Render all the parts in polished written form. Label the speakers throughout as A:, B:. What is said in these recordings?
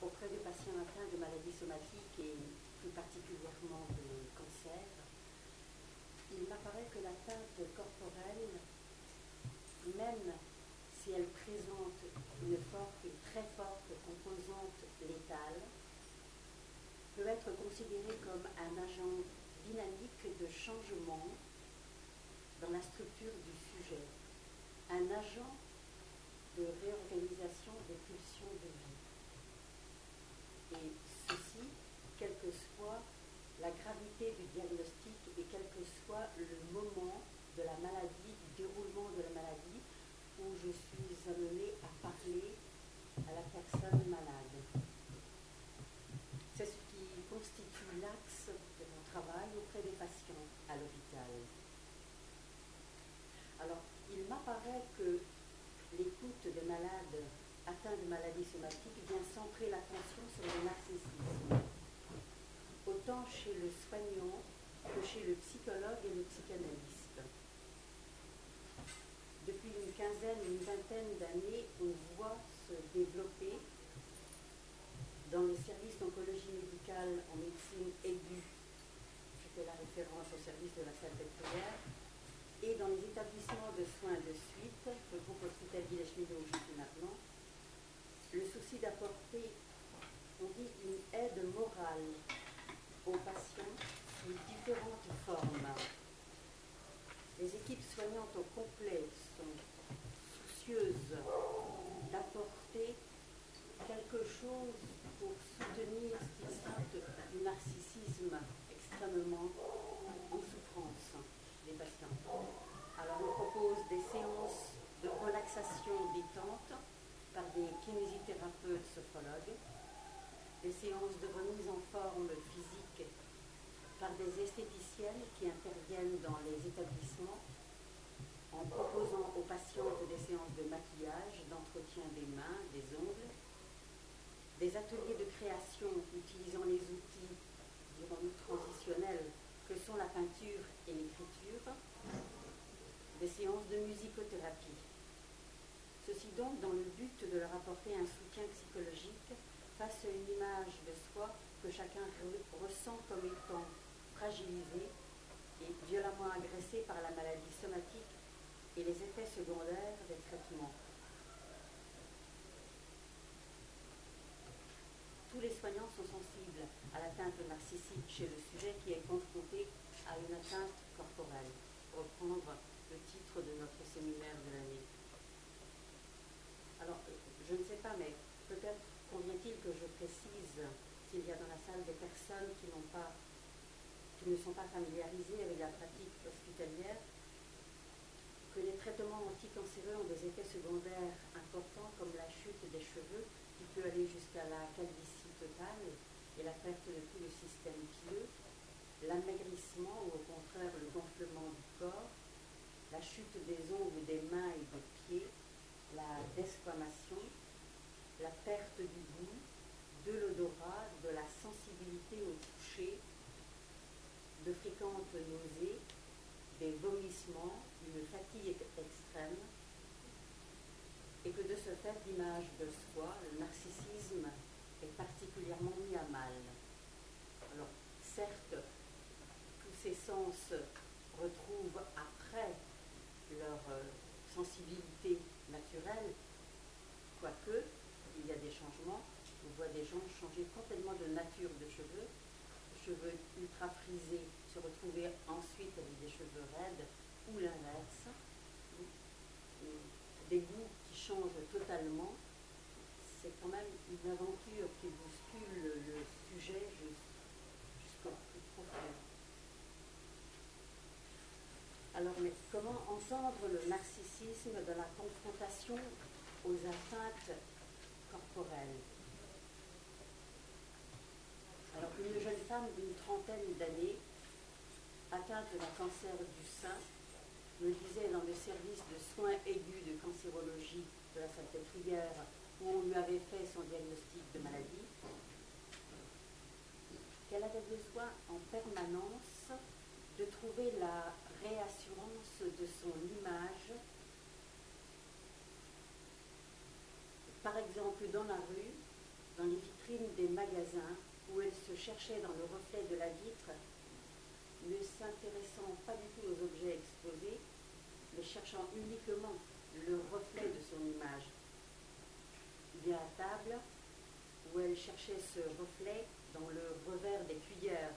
A: auprès des patients atteints de maladies somatiques et plus particulièrement de cancer, il m'apparaît que l'atteinte corporelle, même si elle présente une très forte composante létale, peut être considérée comme un agent dynamique de changement dans la structure du sujet, un agent de réorganisation des pulsions de vie. Et ceci, quelle que soit la gravité du diagnostic et quel que soit le moment de la maladie, du déroulement de la maladie, où je suis amenée à parler à la personne malade. C'est ce qui constitue l'axe de mon travail auprès des patients à l'hôpital. Alors, il m'apparaît que l'écoute des malades atteints de maladies somatiques vient centrer l'attention sur le narcissisme, autant chez le soignant que chez le psychologue et le psychanalyste. Depuis une quinzaine, une vingtaine d'années, on voit se développer dans les services d'oncologie médicale en médecine aiguë, je fais la référence au service de la Salpêtrière, et dans les établissements de soins de suite, le groupe hospitalier Les Cheminots où je suis maintenant, le souci d'apporter, on dit, une aide morale aux patients sous différentes formes. Les équipes soignantes au complet sont soucieuses d'apporter quelque chose pour soutenir ce qu'ils sentent du narcissisme extrêmement en souffrance des patients. Alors on propose des séances de relaxation détente par des kinésithérapeutes sophrologues, des séances de remise en forme physique par des esthéticiennes qui interviennent dans les établissements en proposant aux patientes des séances de maquillage, d'entretien des mains, des ongles, des ateliers de création utilisant les outils, dirons-nous, transitionnels que sont la peinture et l'écriture, des séances de musicothérapie. Ceci donc dans le but de leur apporter un soutien psychologique face à une image de soi que chacun ressent comme étant fragilisée et violemment agressée par la maladie somatique et les effets secondaires des traitements. Tous les soignants sont sensibles à l'atteinte narcissique chez le sujet qui est confronté à une atteinte corporelle, pour reprendre le titre de notre séminaire de l'année. Alors, je ne sais pas, mais peut-être convient-il que je précise s'il y a dans la salle des personnes qui ne sont pas familiarisées avec la pratique hospitalière, que les traitements anticancéreux ont des effets secondaires importants comme la chute des cheveux qui peut aller jusqu'à la calvitie totale et la perte de tout le système pileux, l'amaigrissement ou au contraire le gonflement du corps, la chute des ongles des mains et des pieds, la desquamation, la perte du goût, de l'odorat, de la sensibilité au toucher, de fréquentes nausées, des vomissements, une fatigue extrême, et que de ce fait, l'image de soi, le narcissisme, est particulièrement mis à mal. Alors, certes, tous ces sens retrouvent après leur sensibilité naturelle, quoique il y a des changements. On voit des gens changer complètement de nature de cheveux ultra frisés se retrouver ensuite avec des cheveux raides ou l'inverse, des goûts qui changent totalement. C'est quand même une aventure qui bouscule le sujet jusqu'au plus profond. Alors, mais comment entendre le narcissisme dans la confrontation aux atteintes corporelles? Alors, une jeune femme d'une trentaine d'années, atteinte d'un cancer du sein, me disait dans le service de soins aigus de cancérologie de la Salpêtrière, où on lui avait fait son diagnostic de maladie, qu'elle avait besoin en permanence de trouver la réassurance de son image, par exemple dans la rue, dans les vitrines des magasins où elle se cherchait dans le reflet de la vitre, ne s'intéressant pas du tout aux objets exposés, mais cherchant uniquement le reflet de son image. Bien à table, où elle cherchait ce reflet dans le revers des cuillères,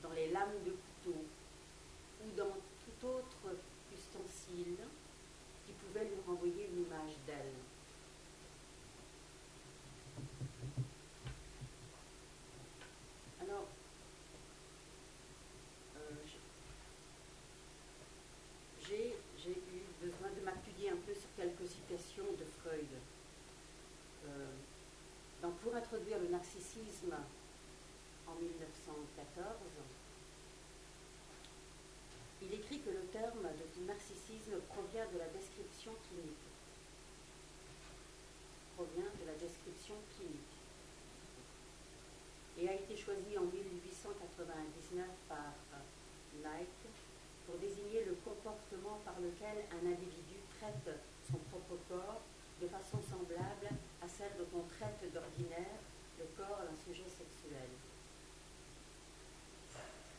A: dans les lames de couteau, ou dans tout autre ustensile qui pouvait lui renvoyer une image d'elle. Alors, j'ai eu besoin de m'appuyer un peu sur quelques citations de Freud. Donc, pour introduire le narcissisme en 1914, il écrit que le terme de narcissisme provient de la description clinique. Et a été choisi en 1899 par Knight pour désigner le comportement par lequel un individu traite son propre corps de façon semblable à celle dont on traite d'ordinaire le corps d'un sujet sexuel.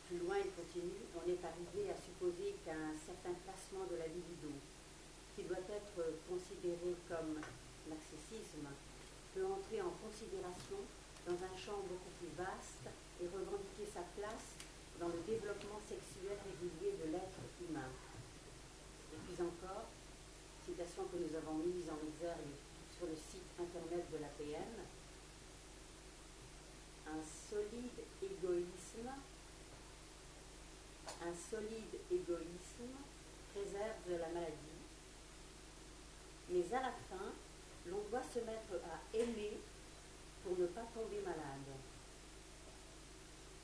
A: Plus loin, il continue, on est arrivé à supposer qu'un certain placement de la libido, qui doit être considéré comme narcissisme, peut entrer en considération dans un champ beaucoup plus vaste et revendiquer sa place dans le développement sexuel régulier de l'être humain. Et puis encore, citation que nous avons mise en exergue sur le site internet de l'APN, un solide égoïsme préserve de la maladie, mais à la fin, l'on doit se mettre à aimer pour ne pas tomber malade.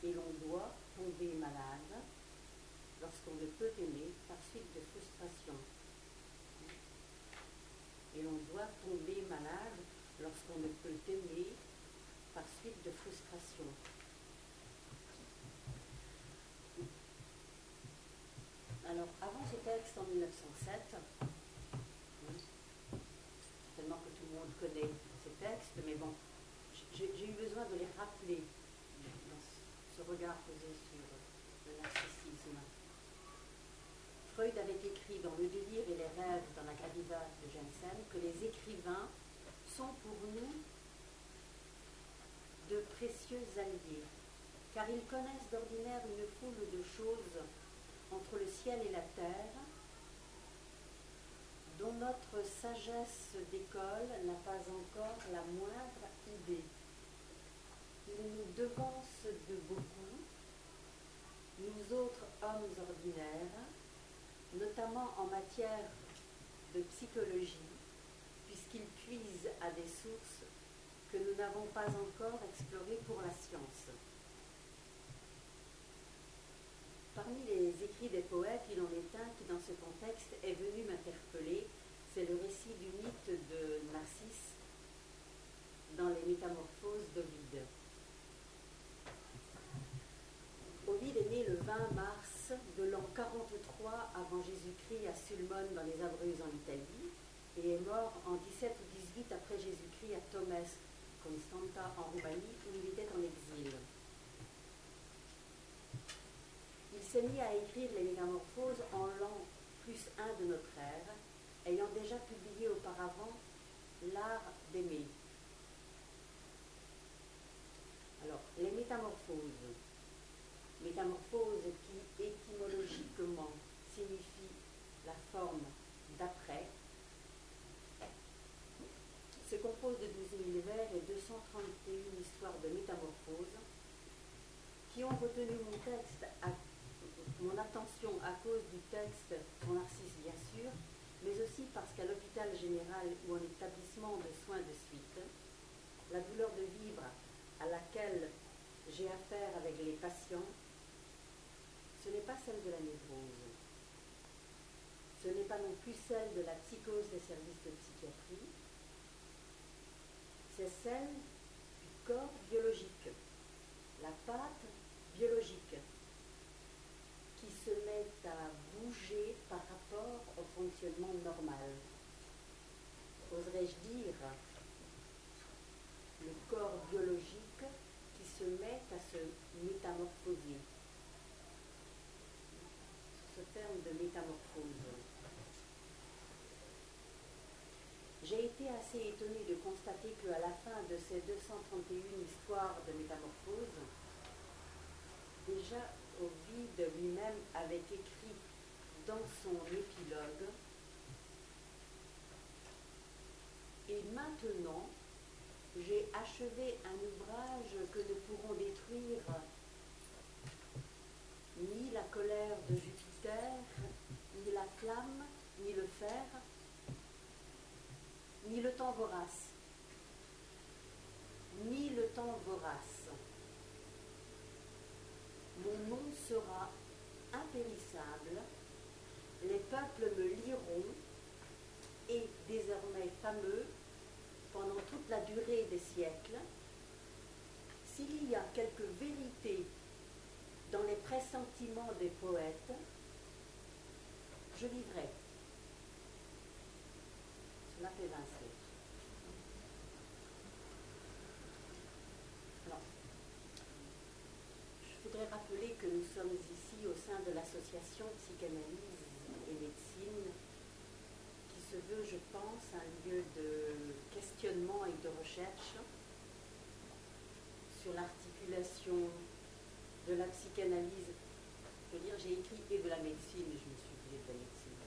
A: Et l'on doit tomber malade lorsqu'on ne peut aimer par suite de frustration. Et l'on doit tomber malade lorsqu'on ne peut aimer par suite de frustration. Alors, avant ce texte en 1907, certainement que tout le monde connaît ces textes, mais bon, j'ai eu besoin de les rappeler dans ce regard posé sur le narcissisme. Freud avait écrit dans Le délire et les rêves dans la Gravida de Jensen que les écrivains sont pour nous de précieux alliés, car ils connaissent d'ordinaire une foule de choses entre le ciel et la terre, dont notre sagesse d'école n'a pas encore la moindre idée. Ils nous devancent de beaucoup, nous autres hommes ordinaires, notamment en matière de psychologie, puisqu'ils puisent à des sources que nous n'avons pas encore explorées pour la science. Parmi les écrits des poètes, il en est un qui, dans ce contexte, est venu m'interpeller. C'est le récit du mythe de Narcisse dans les Métamorphoses d'Ovide. Ovide est né le 20 mars de l'an 43 avant Jésus-Christ à Sulmone dans les Abruzzes en Italie et est mort en 17 ou 18 après Jésus-Christ à Tomes, Constanta en Roumanie, où il était en exil. Il s'est mis à écrire les Métamorphoses en l'an +1 de notre ère, ayant déjà publié auparavant L'art d'aimer. Alors, les Métamorphoses qui étymologiquement signifie la forme d'après, se compose de 12 000 vers et 231 histoires de métamorphoses qui ont retenu mon attention à cause du texte sur Narcisse bien sûr, mais aussi parce qu'à l'hôpital général ou en établissement de soins de suite, la douleur de vivre à laquelle j'ai affaire avec les patients, ce n'est pas celle de la névrose, ce n'est pas non plus celle de la psychose des services de psychiatrie, c'est celle du corps biologique, la pâte biologique, qui se met à bouger par rapport au fonctionnement normal. Oserais-je dire le corps biologique qui se met à se métamorphoser. Ce terme de métamorphose. J'ai été assez étonnée de constater qu'à la fin de ces 231 histoires de métamorphose, déjà Ovide lui-même avait écrit dans son épilogue, et maintenant j'ai achevé un ouvrage que ne pourront détruire ni la colère de Jupiter, ni la flamme, ni le fer, ni le temps vorace. Ni le temps vorace. Mon nom sera impérissable, les peuples me liront, et désormais fameux, pendant toute la durée des siècles. S'il y a quelque vérité dans les pressentiments des poètes, je vivrai. Cela fait 20 siècles. Alors, je voudrais rappeler que nous sommes ici au sein de l'association Psychanalyse et Médecine, qui se veut, je pense, un lieu de questionnement et de recherche sur l'articulation de la psychanalyse. Je veux dire, j'ai écrit et de la médecine, et je me suis dit de la médecine.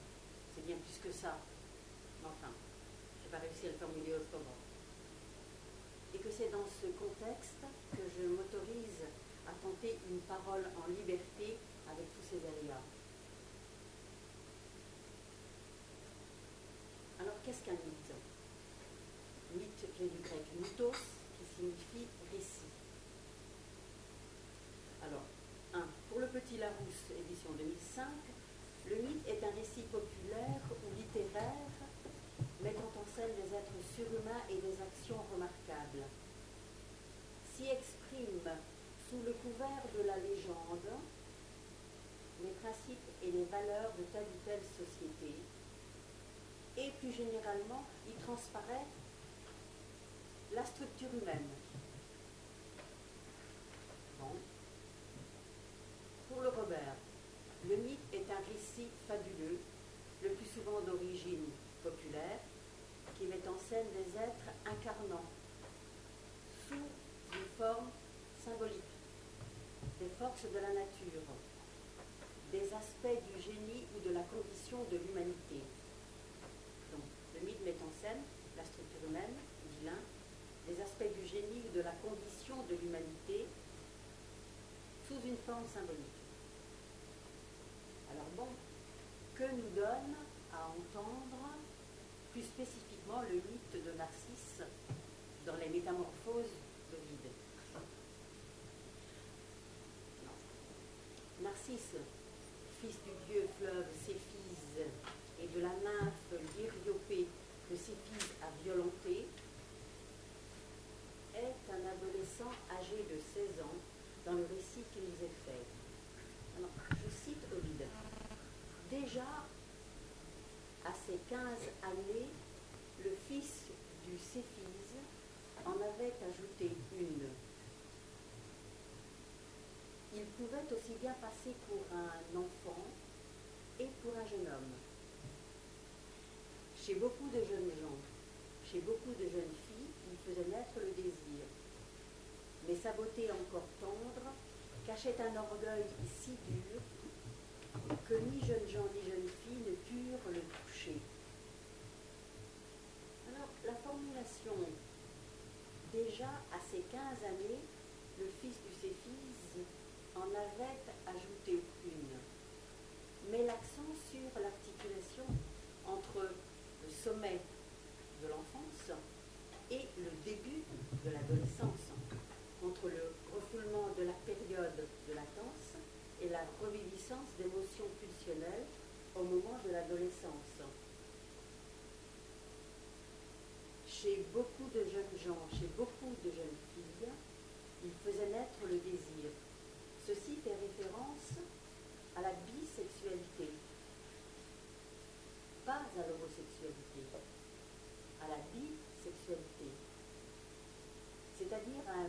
A: C'est bien plus que ça. Mais enfin, je n'ai pas réussi à le formuler autrement. Et que c'est dans ce contexte que je m'autorise à tenter une parole en liberté avec tous ces aléas. Alors, qu'est-ce qu'un mythe? Mythe vient du grec mythos, qui signifie récit. Alors, pour le Petit Larousse, édition 2005, le mythe est un récit populaire ou littéraire mettant en scène des êtres surhumains et des actions remarquables. S'y expriment, sous le couvert de la légende, les principes et les valeurs de telle ou telle société, et plus généralement, y transparaît la structure humaine. Bon. Pour le Robert, le mythe est un récit fabuleux, le plus souvent d'origine populaire, qui met en scène des êtres incarnant, sous une forme symbolique, des forces de la nature, des aspects du génie ou de la condition de l'humanité. Donc, le mythe met en scène la structure humaine, dit l'un, des aspects du génie ou de la condition de l'humanité, sous une forme symbolique. Alors bon, que nous donne à entendre plus spécifiquement le mythe de Narcisse dans les Métamorphoses d'Ovide? Narcisse, fils du dieu fleuve Céphise et de la nymphe Lyriopée que Céphise a violentée, est un adolescent âgé de 16 ans dans le récit qui nous est fait. Alors, je cite Ovide. Déjà, à ses 15 années, le fils du Céphise en avait ajouté une. Il pouvait aussi bien passer pour un enfant et pour un jeune homme. Chez beaucoup de jeunes gens, chez beaucoup de jeunes filles, il faisait naître le désir. Mais sa beauté encore tendre cachait un orgueil si dur que ni jeunes gens ni jeunes filles ne purent le toucher. Alors, la formulation « déjà à ses 15 années, le fils du Céphise en avait ajouté une » met l'accent sur l'articulation entre le sommet de l'enfance et le début de l'adolescence, entre le refoulement de la période de latence et la reviviscence d'émotions pulsionnelles au moment de l'adolescence. Chez beaucoup de jeunes gens, chez beaucoup de jeunes filles, il faisait naître le désir. Ceci fait référence à la bisexualité, pas à l'homosexualité, à la bisexualité, c'est-à-dire à un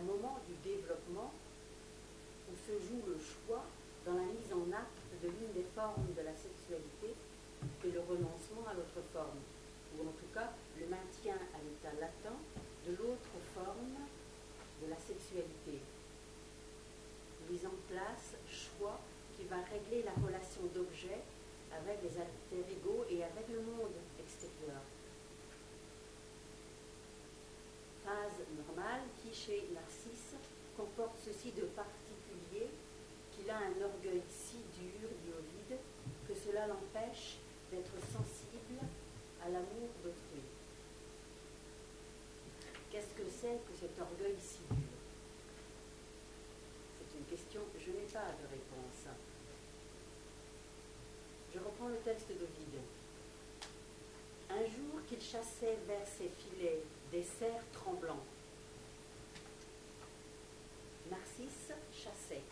A: se joue le choix dans la mise en acte de l'une des formes de la sexualité et le renoncement à l'autre forme, ou en tout cas le maintien à l'état latent de l'autre forme de la sexualité. Mise en place, choix qui va régler la relation d'objet avec les alter-ego et avec le monde extérieur. Phase normale qui, chez Narcisse, comporte ceci de particulier qu'il a un orgueil si dur, dit Ovide, que cela l'empêche d'être sensible à l'amour d'autrui. Qu'est-ce que c'est que cet orgueil si dur? C'est une question, je n'ai pas de réponse. Je reprends le texte d'Ovide. Un jour qu'il chassait vers ses filets des cerfs tremblants, Narcisse chassait.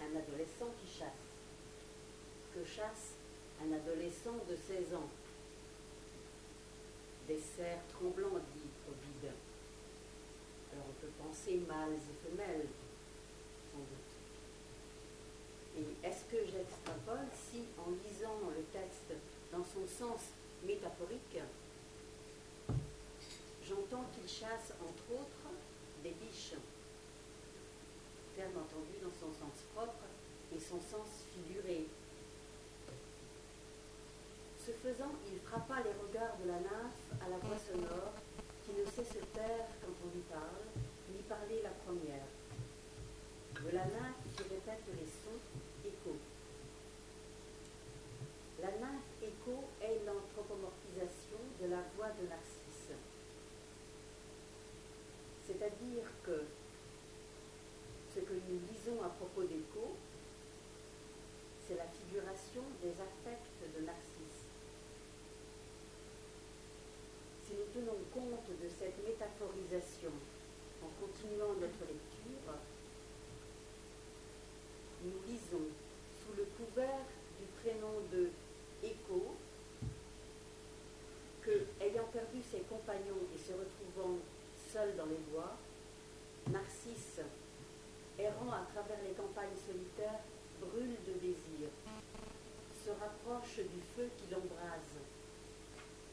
A: Un adolescent qui chasse. Que chasse un adolescent de 16 ans? Des cerfs tremblants, dit Ovide. Alors on peut penser mâles et femelles, sans doute. Et est-ce que j'extrapole si, en lisant le texte dans son sens métaphorique, j'entends qu'il chasse, entre autres, des biches, terme entendu dans son sens propre et son sens figuré. Ce faisant, il frappa les regards de la nymphe à la voix sonore, qui ne sait se taire quand on lui parle, ni parler la première. De la nymphe qui répète les sons écho. La nymphe écho est l'anthropomorphisation de la voix de Narcisse. C'est-à-dire que ce que nous lisons à propos d'écho, c'est la figuration des affects de Narcisse. Si nous tenons compte de cette métaphorisation en continuant notre lecture, nous lisons sous le couvert du prénom de Écho que, ayant perdu ses compagnons et se retrouvant seul dans les bois, Narcisse, errant à travers les campagnes solitaires, brûle de désir, se rapproche du feu qui l'embrase.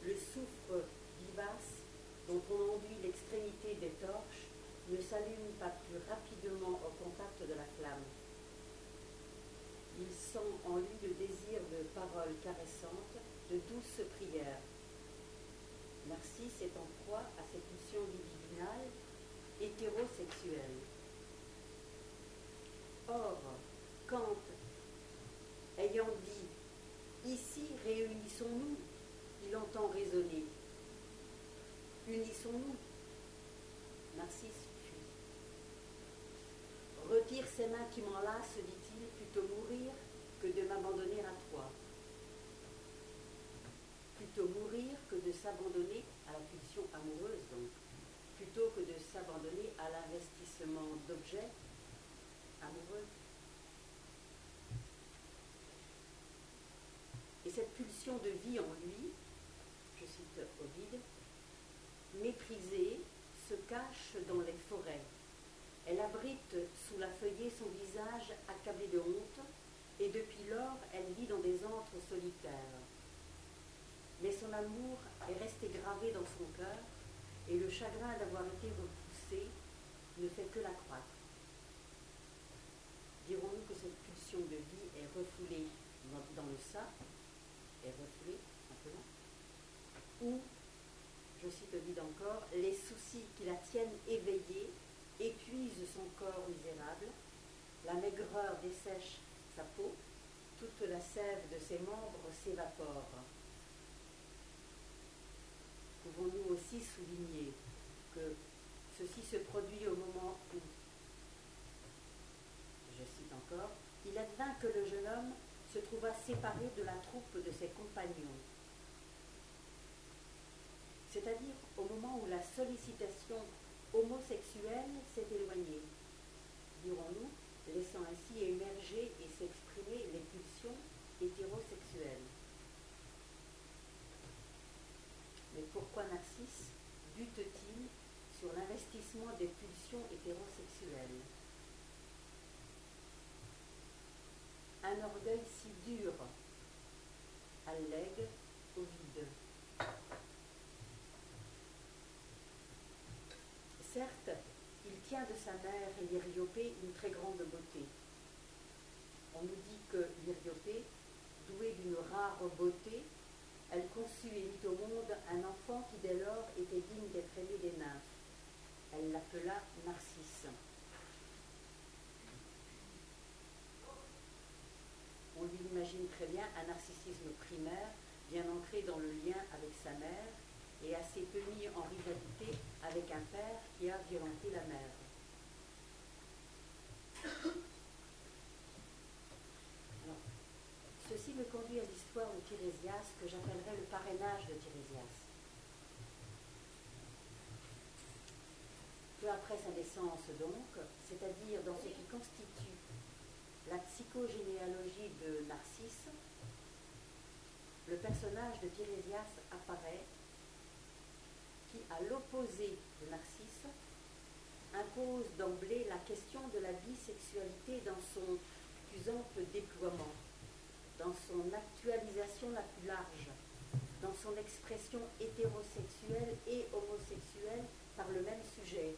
A: Le soufre vivace dont on enduit l'extrémité des torches ne s'allume pas plus rapidement au contact de la flamme. Il sent en lui le désir de paroles caressantes, de douces prières. Narcisse est en proie à cette pulsion libidinale hétérosexuelle. Or, Kant, ayant dit « Ici, réunissons-nous », il entend raisonner. Unissons-nous. Narcisse fuit. Retire ces mains qui m'enlacent, dit-il, plutôt mourir que de m'abandonner à toi. Plutôt mourir que de s'abandonner à la pulsion amoureuse, donc, plutôt que de s'abandonner à l'investissement d'objets amoureux. Et cette pulsion de vie en lui, je cite Ovide, méprisée, se cache dans les forêts. Elle abrite sous la feuillée son visage accablé de honte, et depuis lors, elle vit dans des antres solitaires. Mais son amour est resté gravé dans son cœur, et le chagrin d'avoir été repoussé ne fait que l'accroître. Dirons-nous que cette pulsion de vie est refoulée dans le ça, est refoulée simplement, ou, je cite Ovide encore, les soucis qui la tiennent éveillée épuisent son corps misérable, la maigreur dessèche sa peau, toute la sève de ses membres s'évapore. Pouvons-nous aussi souligner que ceci se produit au moment où, je cite encore, il advint que le jeune homme se trouva séparé de la troupe de ses compagnons. C'est-à-dire au moment où la sollicitation homosexuelle s'est éloignée, dirons-nous, laissant ainsi émerger et s'exprimer les pulsions hétérosexuelles. Mais pourquoi Narcisse bute-t-il sur l'investissement des pulsions hétérosexuelles? un orgueil si dur, allègue au vide. Certes, il tient de sa mère l'Hériopée une très grande beauté. On nous dit que l'Hériopée, douée d'une rare beauté, elle conçut et mit au monde un enfant qui dès lors était digne d'être aimé des nymphes. Elle l'appela Narcisse. On lui imagine très bien un narcissisme primaire, bien ancré dans le lien avec sa mère et assez peu mis en rivalité avec un père qui a violenté la mère. Alors, ceci me conduit à l'histoire de Tirésias, que j'appellerais le parrainage de Tirésias. Peu après sa naissance donc, c'est-à-dire dans ce qui constitue la psychogénéalogie de Narcisse, le personnage de Tirésias apparaît qui, à l'opposé de Narcisse, impose d'emblée la question de la bisexualité dans son plus ample déploiement, dans son actualisation la plus large, dans son expression hétérosexuelle et homosexuelle par le même sujet.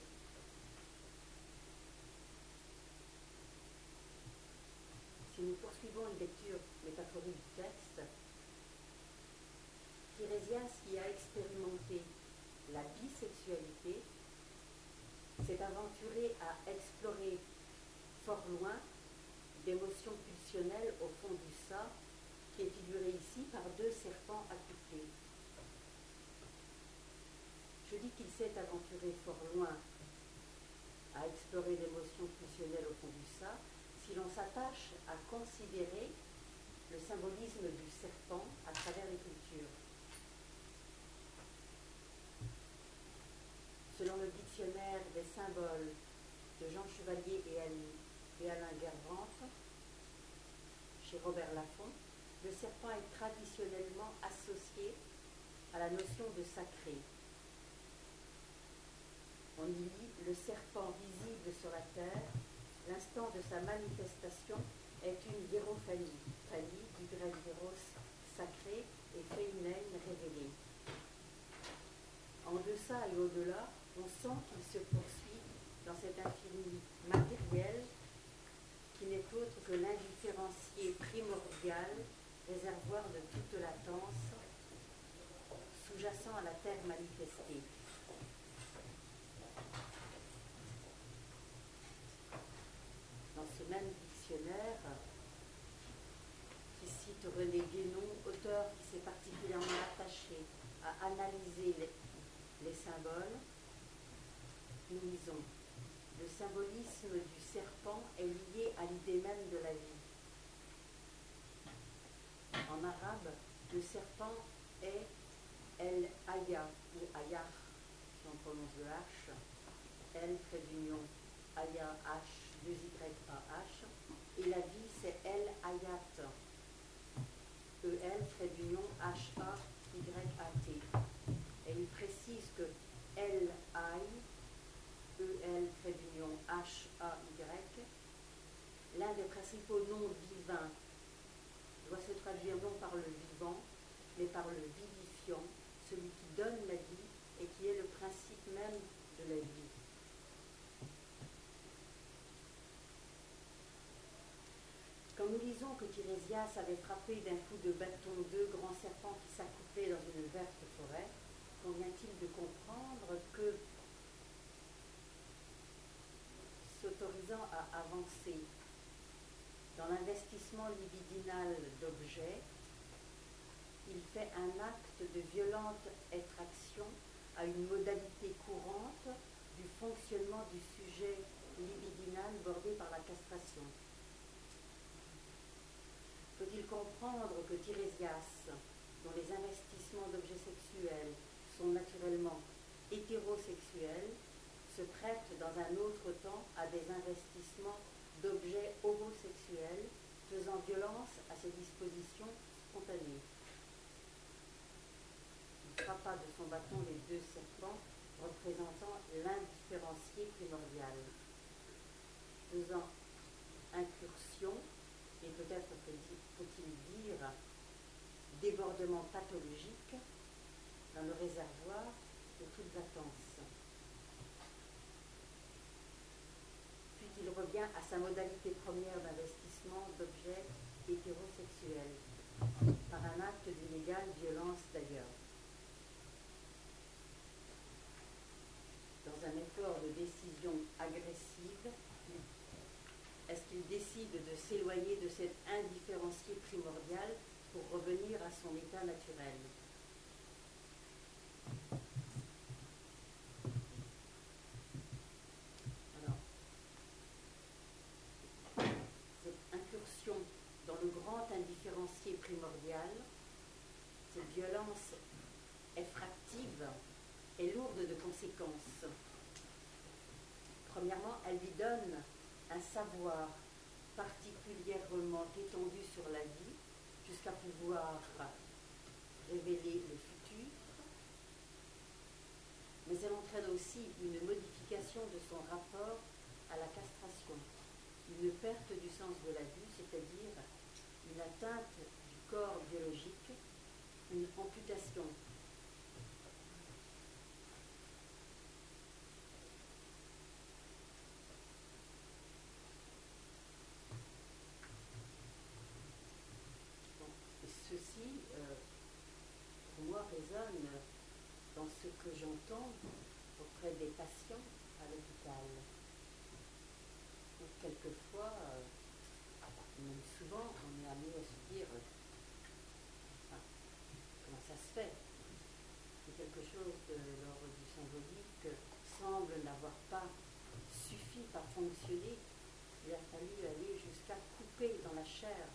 A: Si nous poursuivons une lecture métaphorique du texte, Tirésias, qui a expérimenté la bisexualité, s'est aventuré à explorer fort loin d'émotions pulsionnelles au fond du ça, qui est figuré ici par deux serpents accouplés. Je dis qu'il s'est aventuré fort loin à explorer l'émotion pulsionnelle au fond du ça, si l'on s'attache à considérer le symbolisme du serpent à travers l'écriture. Selon le dictionnaire des symboles de Jean Chevalier et Alain Guervante, chez Robert Laffont, le serpent est traditionnellement associé à la notion de sacré. On y lit « Le serpent visible sur la terre, l'instant de sa manifestation est une hiérophanie, phanie du grec hieros, sacré, et phéinène, révélé. En deçà et au-delà, on sent qu'il se poursuit dans cet infini matériel qui n'est autre que l'indifférencié primordial, réservoir de toute latence, sous-jacent à la terre manifestée. Dans ce même dictionnaire, qui cite René Guénon, auteur qui s'est particulièrement attaché à analyser les symboles, nous lisons « Le symbolisme du serpent est lié à l'idée même de la vie. En arabe, le serpent est El-Aya, ou Ayah, si on prononce le H, El, trait d'union, Aya, H, 2Y-A-H, et la vie c'est El-Ayat, E-L, trait d'union, H-A-Y-A-T. Et il précise que El-Ay, E-L, trait d'union, H-A-Y, l'un des principaux noms divins, doit se traduire non par le vivant, mais par le vivifiant, celui qui donne la vie et qui est le principe même de la vie. Quand nous lisons que Tirésias avait frappé d'un coup de bâton deux grands serpents qui s'accouplaient dans une verte forêt, convient-il de comprendre que, s'autorisant à avancer dans l'investissement libidinal d'objets, il fait un acte de violente attraction à une modalité courante du fonctionnement du sujet libidinal bordé par la castration. Faut-il comprendre que Tirésias, dont les investissements d'objets sexuels sont naturellement hétérosexuels, se prête dans un autre temps à des investissements d'objets homosexuels, faisant violence à ses dispositions spontanées. Il frappa de son bâton les deux serpents, représentant l'indifférencié primordial. Faisant incursion, et peut-être que débordement pathologique dans le réservoir de toute latence. Puis il revient à sa modalité première d'investissement d'objets hétérosexuels, par un acte d'inégale violence d'ailleurs. Dans un effort de décision agressive, est-ce qu'il décide de s'éloigner de cet indifférencié primordial pour revenir à son état naturel? Alors, cette incursion dans le grand indifférencié primordial, cette violence effractive, est lourde de conséquences. Premièrement, elle lui donne un savoir particulièrement étendu sur la vie, jusqu'à pouvoir révéler le futur, mais elle entraîne aussi une modification de son rapport à la castration, une perte du sens de la vie, c'est-à-dire une atteinte du corps biologique, une amputation. Ceci, pour moi, résonne dans ce que j'entends auprès des patients à l'hôpital. Quelquefois, même souvent, on est amené à se dire comment ça se fait que quelque chose de l'ordre du symbolique semble n'avoir pas suffi par fonctionner. Il a fallu aller jusqu'à couper dans la chair.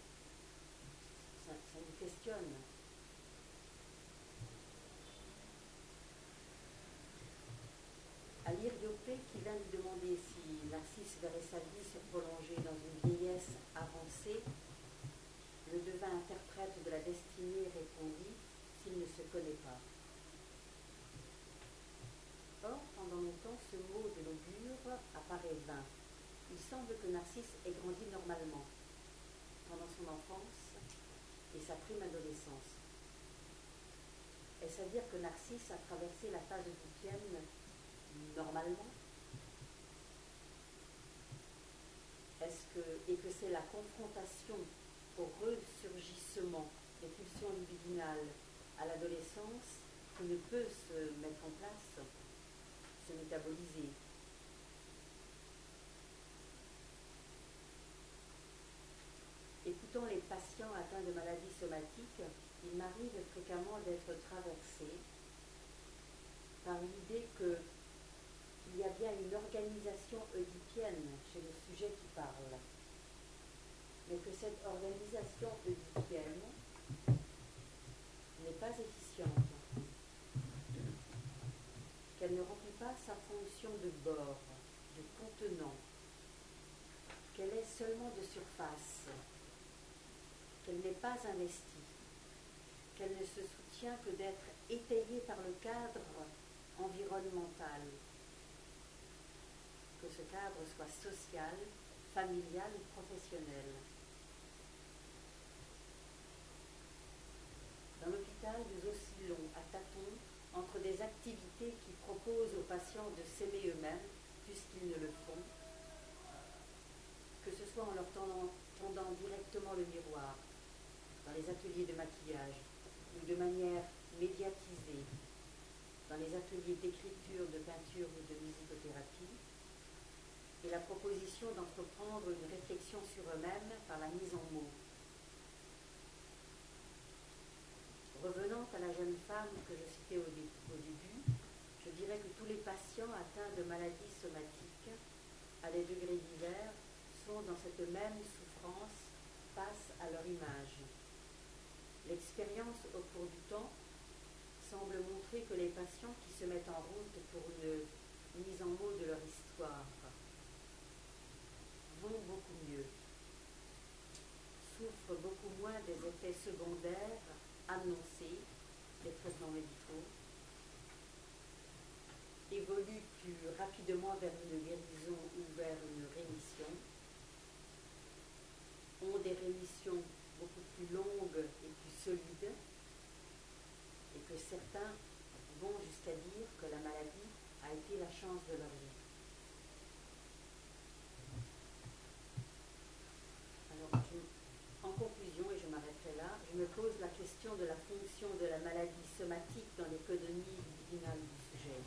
A: Ça me questionne. À l'Iriopée qui vient lui demander si Narcisse verrait sa vie se prolonger dans une vieillesse avancée, le devin interprète de la destinée répondit s'il ne se connaît pas. Or, pendant longtemps, ce mot de l'augure apparaît vain. Il semble que Narcisse ait grandi normalement pendant son enfance et sa prime adolescence. Est-ce à dire que Narcisse a traversé la phase oedipienne normalement? Et que c'est la confrontation au ressurgissement des pulsions libidinales à l'adolescence qui ne peut se mettre en place, se métaboliser? Écoutant les patients atteints de maladies somatiques, il m'arrive fréquemment d'être traversé par l'idée qu'il y a bien une organisation oedipienne chez le sujet qui parle, mais que cette organisation oedipienne n'est pas efficiente, qu'elle ne remplit pas sa fonction de bord, de contenant, qu'elle est seulement de surface, qu'elle n'est pas investie, qu'elle ne se soutient que d'être étayée par le cadre environnemental, que ce cadre soit social, familial ou professionnel. Dans l'hôpital, nous oscillons à tâtons entre des activités qui proposent aux patients de s'aimer eux-mêmes, puisqu'ils ne le font, que ce soit en leur tendant directement le miroir, dans les ateliers de maquillage, ou de manière médiatisée, dans les ateliers d'écriture, de peinture ou de musicothérapie, et la proposition d'entreprendre une réflexion sur eux-mêmes par la mise en mots. Revenant à la jeune femme que je citais au début, je dirais que tous les patients atteints de maladies somatiques, à des degrés divers, sont dans cette même souffrance face à leur image. L'expérience au cours du temps semble montrer que les patients qui se mettent en route pour une mise en mots de leur histoire vont beaucoup mieux, souffrent beaucoup moins des effets secondaires annoncés des traitements médicaux, évoluent plus rapidement vers une guérison ou vers une rémission, ont des rémissions beaucoup plus longues et plus solides, que certains vont jusqu'à dire que la maladie a été la chance de leur vie. Alors, en conclusion, et je m'arrêterai là, je me pose la question de la fonction de la maladie somatique dans l'économie libidinale du sujet.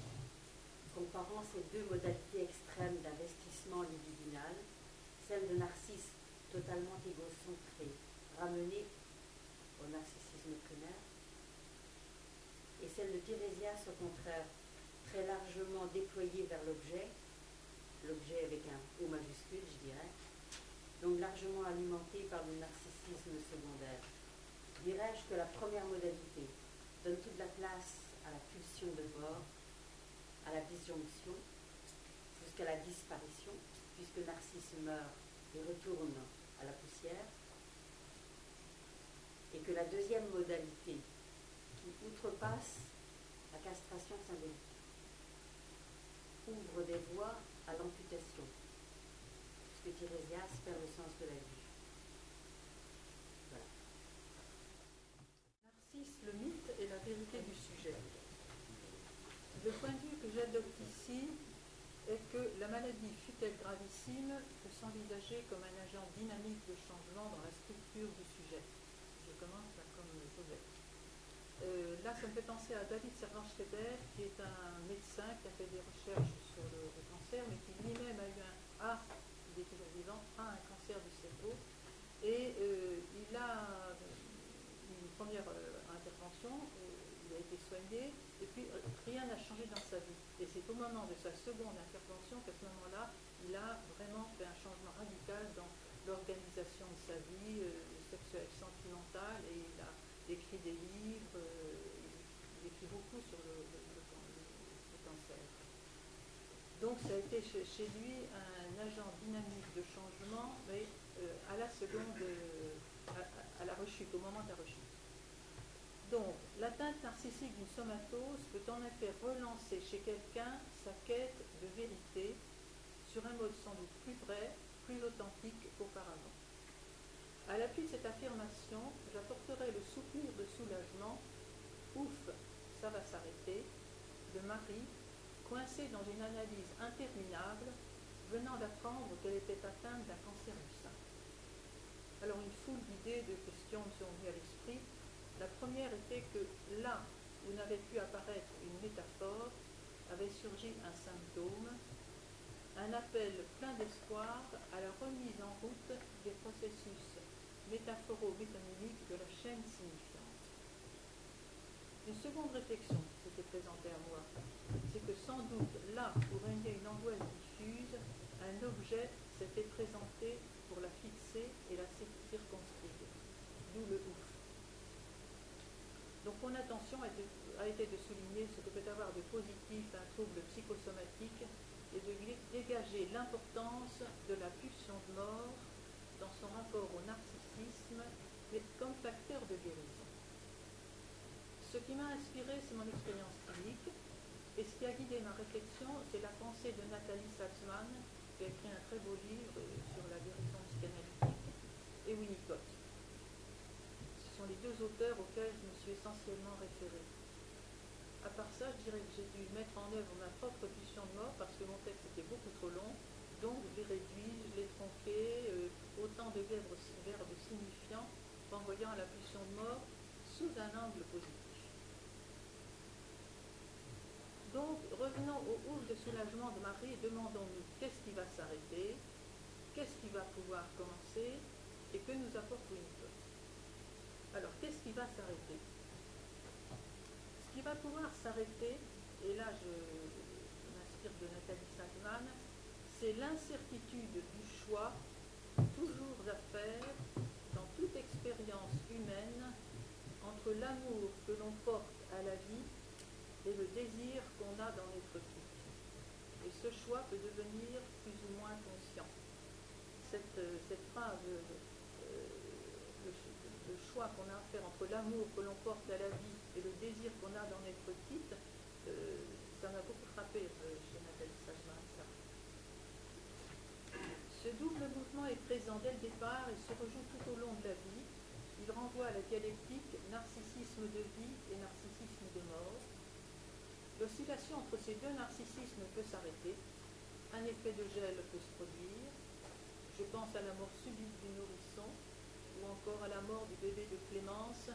A: Comparant ces deux modalités extrêmes d'investissement libidinal, celle de narcisse totalement égocentré, ramené au narcissisme primaire, et celle de Tirésias, au contraire, très largement déployée vers l'objet, l'objet avec un O majuscule, je dirais, donc largement alimenté par le narcissisme secondaire. Dirais-je que la première modalité donne toute la place à la pulsion de mort, à la disjonction, jusqu'à la disparition, puisque Narcisse meurt et retourne à la poussière, et que la deuxième modalité, qui outrepasse la castration symbolique, ouvre des voies à l'amputation, puisque Tirésias perd le sens de la vue. Voilà.
B: Narcisse, le mythe et la vérité du sujet. Le point de vue que j'adopte ici est que la maladie, fût-elle gravissime, peut s'envisager comme un agent dynamique de changement dans la structure du sujet. Je commence là comme Joseph. Là, ça me fait penser à David Servan-Schreiber, qui est un médecin qui a fait des recherches sur le cancer, mais qui lui-même il est toujours vivant, a un cancer du cerveau, et il a une première intervention, il a été soigné, et puis rien n'a changé dans sa vie. Et c'est au moment de sa seconde intervention qu'à ce moment-là, il a vraiment fait un changement radical dans l'organisation de sa vie sexuelle, sentimentale, et il a écrit des livres, il écrit beaucoup sur le cancer. Donc ça a été chez lui un agent dynamique de changement, mais à la seconde, à la rechute, au moment de la rechute. Donc, l'atteinte narcissique d'une somatose peut en effet relancer chez quelqu'un sa quête de vérité sur un mode sans doute plus vrai, plus authentique qu'auparavant. À l'appui de cette affirmation, j'apporterai le soupir de soulagement « Ouf, ça va s'arrêter » de Marie, coincée dans une analyse interminable, venant d'apprendre qu'elle était atteinte d'un cancer du sein. Alors, une foule d'idées, de questions me sont venues à l'esprit. La première était que là où n'avait pu apparaître une métaphore, avait surgi un symptôme, un appel plein d'espoir à la remise en route des processus métaphoro-métonymiques de la chaîne signifiante. Une seconde réflexion s'était présentée à moi, c'est que sans doute là où régnait une angoisse diffuse, un objet s'était présenté pour la fixer et la circonscrire, d'où le ouf. Donc mon intention a été de souligner ce que peut avoir de positif un trouble psychosomatique et de dégager l'importance de la pulsion de mort dans son rapport au narcissisme, mais comme facteur de guérison. Ce qui m'a inspiré, c'est mon expérience clinique, et ce qui a guidé ma réflexion, c'est la pensée de Nathalie Salzman, qui a écrit un très beau livre sur la guérison psychanalytique, et Winnicott. Ce sont les deux auteurs auxquels je me suis essentiellement référée. À part ça, je dirais que j'ai dû mettre en œuvre ma propre pulsion de mort parce que mon texte était beaucoup trop long, donc je l'ai réduit, je l'ai tronqué, autant de verbes signifiants, renvoyant à la pulsion de mort sous un angle positif. Donc, revenons au ouf de soulagement de Marie et demandons-nous qu'est-ce qui va s'arrêter, qu'est-ce qui va pouvoir commencer et que nous apporte Winnicott. Alors, qu'est-ce qui va s'arrêter? Ce qui va pouvoir s'arrêter, et là je m'inspire de Nathalie Salzman, c'est l'incertitude du choix, toujours à faire dans toute expérience humaine, entre l'amour que l'on porte à la vie et le désir qu'on a dans notre vie. Et ce choix peut devenir plus ou moins conscient. Cette phrase, le choix qu'on a à faire entre l'amour que l'on porte à la vie et le désir qu'on a dans notre titre, ça m'a beaucoup frappé chez Nathalie Salzman, ça. Ce double mouvement est présent dès le départ et se rejoue tout au long de la vie. Il renvoie à la dialectique narcissisme de vie et narcissisme de mort. L'oscillation entre ces deux narcissismes peut s'arrêter. Un effet de gel peut se produire. Je pense à la mort subite du nourrisson ou encore à la mort du bébé de Clémence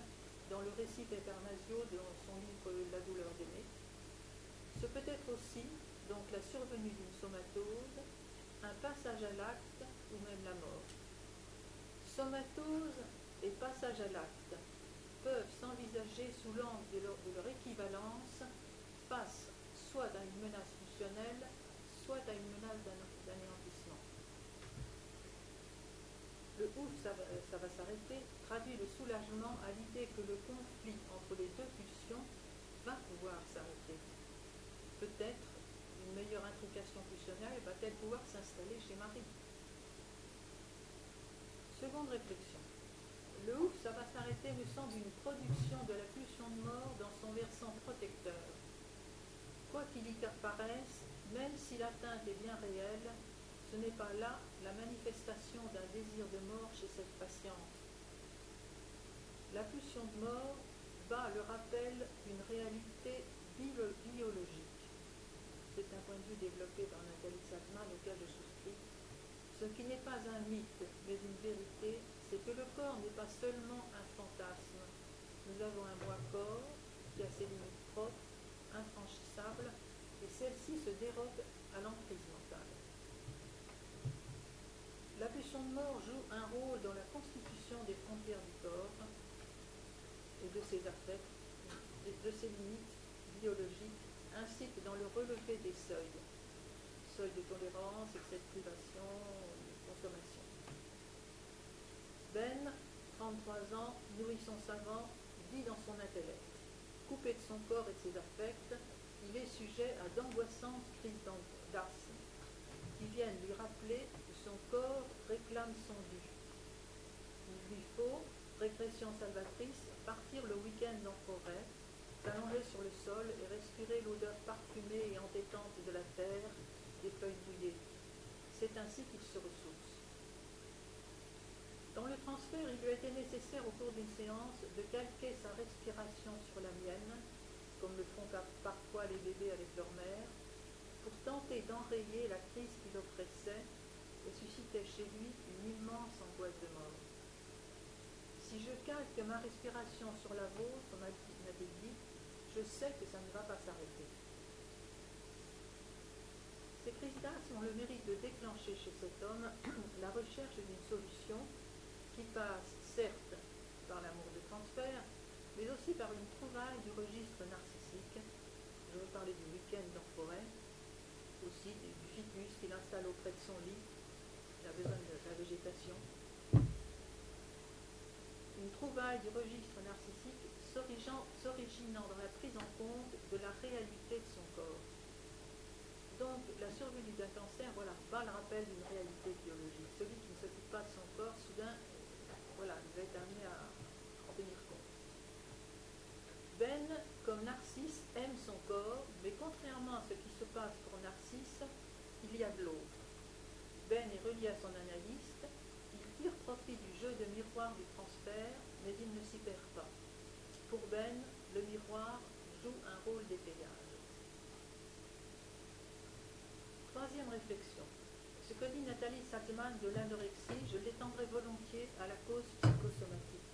B: dans le récit d'Eternasio dans son livre La douleur d'aimer. Ce peut être aussi donc la survenue d'une somatose, un passage à l'acte ou même la mort. Somatose et passage à l'acte peuvent s'envisager sous l'angle de leur équivalence face soit à une menace fusionnelle, soit à une menace d'anéantissement. Le ouf, ça va s'arrêter, traduit le soulagement à l'idée que le conflit entre les deux pulsions va pouvoir s'arrêter. Peut-être une meilleure intrication pulsionnelle va-t-elle pouvoir s'installer chez Marie. Seconde réflexion. Le ouf, ça va s'arrêter, me semble une production de la pulsion de mort dans son versant protecteur. Quoi qu'il y apparaisse, même si l'atteinte est bien réelle, ce n'est pas là la manifestation d'un désir de mort chez cette patiente. La pulsion de mort bat le rappel d'une réalité biologique. C'est un point de vue développé par Nathalie Salzman auquel je souscris. Ce qui n'est pas un mythe, mais une vérité, c'est que le corps n'est pas seulement un fantasme. Nous avons un moi-corps qui a ses limites propres, infranchissables, et celle-ci se dérobe à l'emprise mentale. La pulsion de mort joue un rôle dans la constitution des frontières du corps et de ses affects, de ses limites biologiques, ainsi que dans le relevé des seuils de tolérance, excès de privation, de consommation. Ben, 33 ans, nourrisson savant, dit dans son intellect, coupé de son corps et de ses affects, il est sujet à d'angoissantes crises d'asthme qui viennent lui rappeler que son corps réclame son dû. Il lui faut, régression salvatrice, partir le week-end en forêt, s'allonger sur le sol et respirer l'odeur parfumée et entêtante de la terre, des feuilles mouillées. C'est ainsi qu'il se ressource. Dans le transfert, il lui a été nécessaire au cours d'une séance de calquer sa respiration sur la mienne, comme le font parfois les bébés avec leur mère, pour tenter d'enrayer la crise qui l'oppressait et suscitait chez lui une immense angoisse de mort. Si je calque ma respiration sur la vôtre, m'a-t-il dit, je sais que ça ne va pas s'arrêter. Ces crises d'asthme ont le mérite de déclencher chez cet homme la recherche d'une solution qui passe, certes, par l'amour de transfert, mais aussi par une trouvaille du registre narcissique. Je veux parler du week-end en forêt, aussi du ficus qu'il installe auprès de son lit. Il a besoin de la végétation. Une trouvaille du registre narcissique s'originant dans la prise en compte de la réalité de son corps. Donc, la survenue d'un cancer, voilà, bat le rappel d'une réalité biologique. Celui qui ne s'occupe pas de son corps, soudain, voilà, il va être amené à en tenir compte. Ben, comme Narcisse, aime son corps, mais contrairement à ce qui se passe pour Narcisse, il y a de l'autre. Ben est relié à son analyste, il tire profit du jeu de miroir du transfert, mais il ne s'y perd pas. Pour Ben, le miroir joue un rôle d'étayage. Troisième réflexion. Ce que dit Nathalie Salzman de l'anorexie, je l'étendrai volontiers à la cause psychosomatique.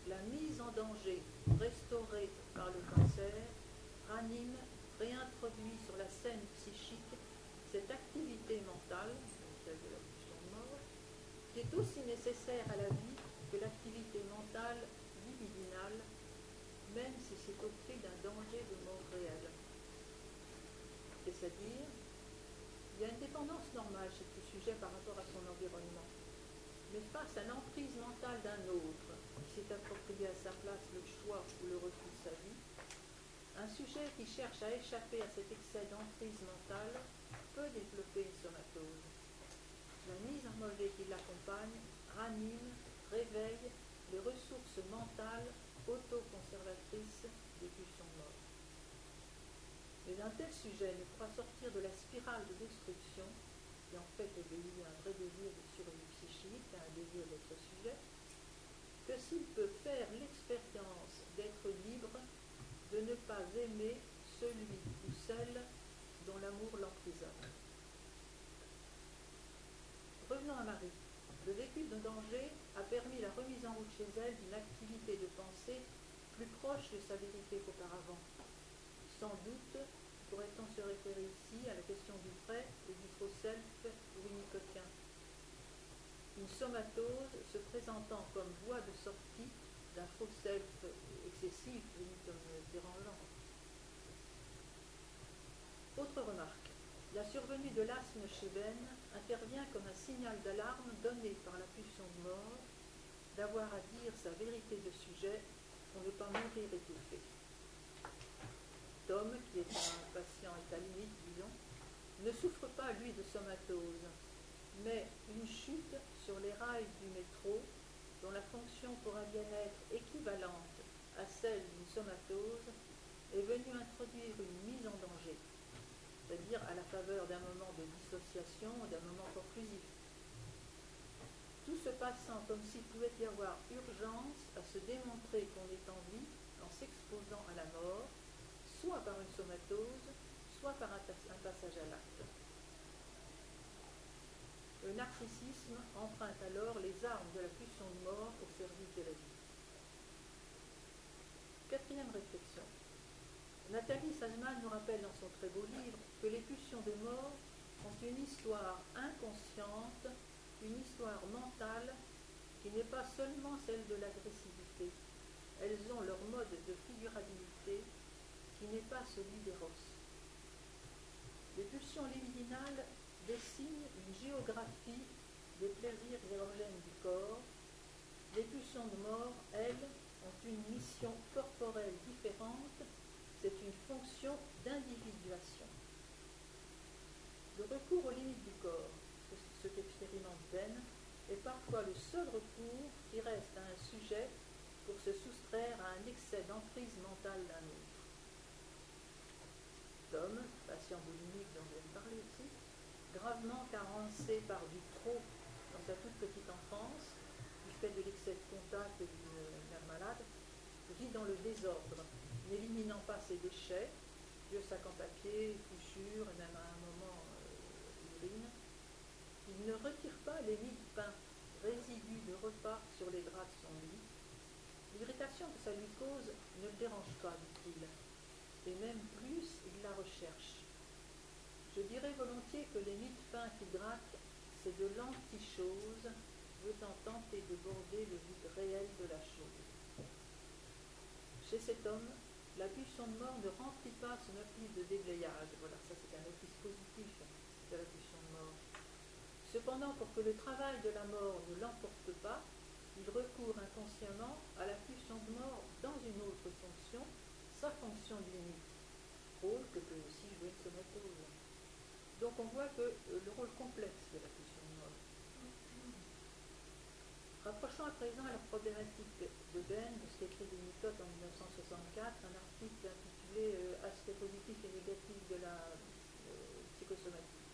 B: La mise en danger restaurée par le cancer ranime, réintroduit sur la scène psychique cette activité mentale, celle de la pulsion de mort, qui est aussi nécessaire à la vie que l'activité mentale libidinale, même si c'est au prix d'un danger de mort réel. C'est-à-dire, il y a une dépendance normale chez ce sujet par rapport à son environnement. Mais face à l'emprise mentale d'un autre qui s'est approprié à sa place le choix ou le refus de sa vie, un sujet qui cherche à échapper à cet excès d'emprise mentale peut développer une somatose. La mise en mollet qui l'accompagne ranime, réveille les ressources mentales autoconservatrices des pulsions de mort. Mais un tel sujet ne pourra sortir de la spirale de destruction, qui en fait obéit à un vrai désir de survie psychique, à un désir d'être sujet, que s'il peut faire l'expérience d'être libre de pas aimer celui ou celle dont l'amour l'emprisonne. Revenons à Marie. Le vécu de danger a permis la remise en route chez elle d'une activité de pensée plus proche de sa vérité qu'auparavant. Sans doute pourrait-on se référer ici à la question du vrai et du faux self winnicotien. Une somatose se présentant comme voie de sortie d'un faux self excessif, venu comme dérangeant. Autre remarque. La survenue de l'asthme chez Ben intervient comme un signal d'alarme donné par la pulsion de mort d'avoir à dire sa vérité de sujet pour ne pas mourir étouffé. Tom, qui est un patient état limite, disons, ne souffre pas, lui, de somatose, mais une chute sur les rails du métro dont la fonction pourra bien être équivalente à celle d'une somatose est venue introduire une mise en danger, c'est-à-dire à la faveur d'un moment de dissociation ou d'un moment conclusif. Tout se passant comme s'il pouvait y avoir urgence à se démontrer qu'on est en vie en s'exposant à la mort, soit par une somatose, soit par un passage à l'acte. Le narcissisme emprunte alors les armes de la pulsion de mort au service de la vie. Quatrième réflexion. Nathalie Salzman nous rappelle dans son très beau livre que les pulsions de mort ont une histoire inconsciente, une histoire mentale qui n'est pas seulement celle de l'agressivité. Elles ont leur mode de figurabilité qui n'est pas celui d'Eros. Les pulsions libidinales dessinent une géographie des plaisirs érogènes du corps. Les pulsions de mort, elles, ont une mission corporelle différente, c'est une fonction d'individuation. Le recours aux limites du corps, ce qu'expérimente Ben, est parfois le seul recours qui reste à un sujet pour se soustraire à un excès d'emprise mentale d'un autre. Tom, patient boulimique dont je viens de parler aussi, gravement carencé par du trop dans sa toute petite enfance, du fait de l'excès de contact d'une mère malade, vit dans le désordre, n'éliminant pas ses déchets, vieux sac en papier, fichures, et même à un moment urine. Il ne retire pas les mie de pain, résidus de repas sur les draps de son lit. L'irritation que ça lui cause ne le dérange pas, dit-il, et même plus, il la recherche. Je dirais volontiers que les mie de pain qu'il gratte, c'est de l'anti-chose, veut-en tenter de border le vide réel de la chose. Chez cet homme, la pulsion de mort ne remplit pas son office de déblayage. Voilà, ça c'est un office positif de la pulsion de mort. Cependant, pour que le travail de la mort ne l'emporte pas, il recourt inconsciemment à la pulsion de mort dans une autre fonction, sa fonction limite, rôle que peut aussi jouer une somatose. Donc on voit que le rôle complexe de la pulsion de mort. Rapprochons à présent à la problématique de Ben, de ce qu'écrit Winnicott en 1964, un article intitulé Aspects positifs et négatifs de la psychosomatique,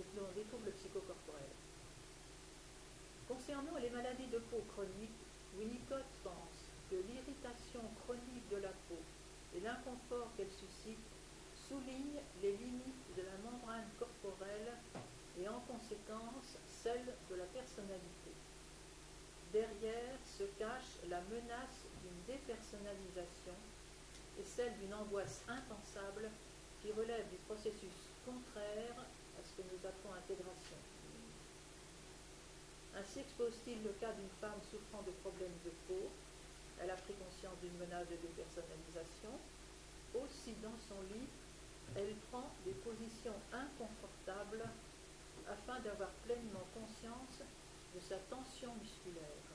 B: des troubles psychocorporels. Concernant les maladies de peau chroniques, Winnicott pense que l'irritation chronique de la peau et l'inconfort qu'elle suscite soulignent les limites de la membrane corporelle et en conséquence celles de la personnalité. Derrière se cache la menace d'une dépersonnalisation et celle d'une angoisse impensable qui relève du processus contraire à ce que nous appelons intégration. Ainsi expose-t-il le cas d'une femme souffrant de problèmes de peau. Elle a pris conscience d'une menace de dépersonnalisation. Aussi dans son lit, elle prend des positions inconfortables afin d'avoir pleinement conscience de sa tension musculaire.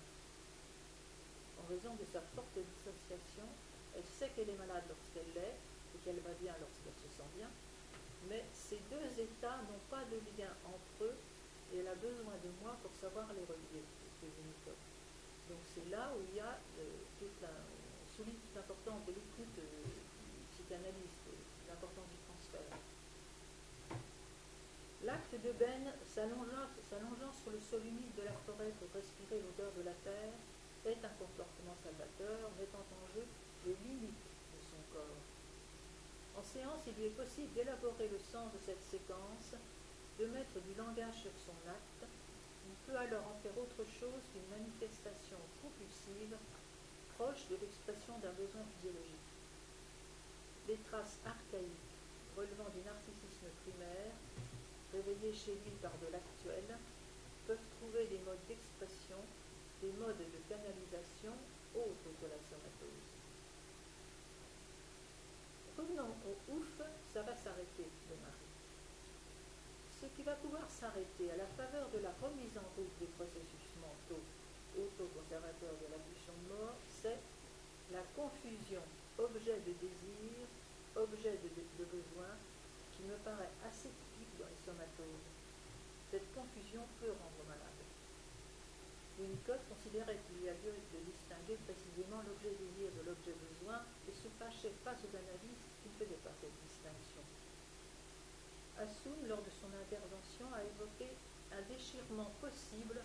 B: En raison de sa forte dissociation, elle sait qu'elle est malade lorsqu'elle l'est et qu'elle va bien lorsqu'elle se sent bien, mais ces deux états n'ont pas de lien entre eux et elle a besoin de moi pour savoir les relier, écrit Winnicott. Donc c'est là où il y a on souligne toute l'importance de l'écoute du psychanalyste, l'importance du transfert. L'acte de Ben, s'allongeant sur le sol humide de la forêt pour respirer l'odeur de la terre, est un comportement salvateur, mettant en jeu les limites de son corps. En séance, il lui est possible d'élaborer le sens de cette séquence, de mettre du langage sur son acte. Il peut alors en faire autre chose qu'une manifestation compulsive, proche de l'expression d'un besoin physiologique. Les traces archaïques relevant du narcissisme primaire, réveillées chez lui par de l'actuel, peuvent trouver des modes d'expression, des modes de canalisation autres que la somatose. Revenons au ouf, ça va s'arrêter de Marie. Ce qui va pouvoir s'arrêter à la faveur de la remise en route des processus mentaux autoconservateurs de la pulsion de mort, c'est la confusion objet de désir, objet de besoin, qui me paraît assez typique dans les somatoses. Cette confusion peut rendre malade. Winnicott considérait qu'il y a lieu de distinguer précisément l'objet désir de l'objet besoin et se fâchait face aux analystes qui ne faisaient pas cette distinction. Assoun, lors de son intervention, a évoqué un déchirement possible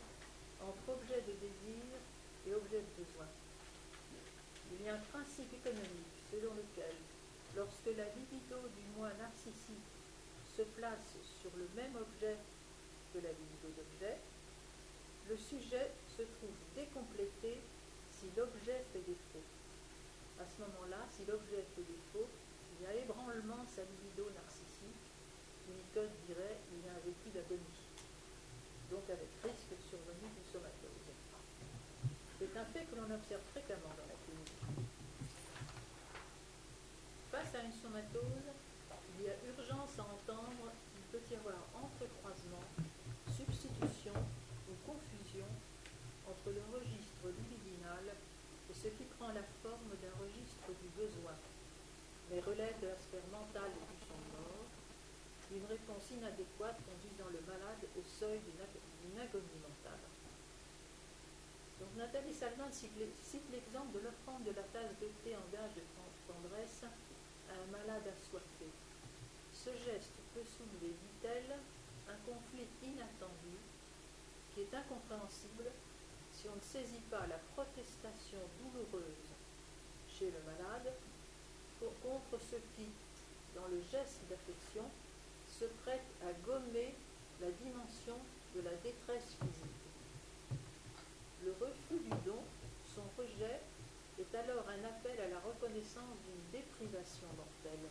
B: entre objet de désir et objet de besoin. Il y a un principe économique selon lequel, lorsque la libido du moi narcissique se place sur le même objet que la libido d'objet, le sujet se trouve décomplété si l'objet fait défaut. À ce moment-là, si l'objet fait défaut, il y a ébranlement de sa libido narcissique. Winnicott dirait il y a un vécu d'agonie, donc avec risque de survenue du somatose. C'est un fait que l'on observe fréquemment dans la clinique. Face à une somatose, il y a urgence à entendre qu'il peut y avoir entrecroisement, substitution ou confusion entre le registre libidinal et ce qui prend la forme d'un registre du besoin, mais relève de la sphère mentale et du champ de mort, une réponse inadéquate conduisant le malade au seuil d'une agonie mentale. Donc Nathalie Salman cite l'exemple de l'offrande de la tasse de thé en gage de tendresse à un malade assoiffé. Ce geste peut soulever, dit-elle, un conflit inattendu qui est incompréhensible si on ne saisit pas la protestation douloureuse chez le malade contre ce qui, dans le geste d'affection, se prête à gommer la dimension de la détresse physique. Le refus du don, son rejet, est alors un appel à la reconnaissance d'une déprivation mortelle.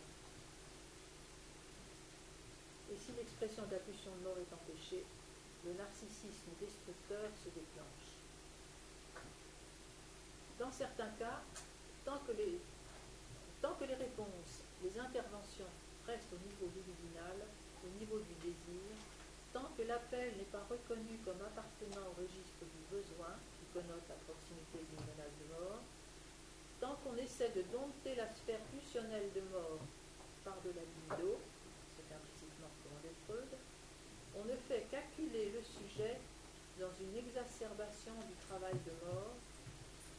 B: Et si l'expression de la pulsion de mort est empêchée, le narcissisme destructeur se déclenche. Dans certains cas, tant que les réponses, les interventions restent au niveau libidinal, au niveau du désir, tant que l'appel n'est pas reconnu comme appartenant au registre du besoin, qui connote la proximité d'une menace de mort, tant qu'on essaie de dompter la sphère pulsionnelle de mort par de la libido, c'est implicitement recommandé de Freud, on ne fait qu'acculer le sujet dans une exacerbation du travail de mort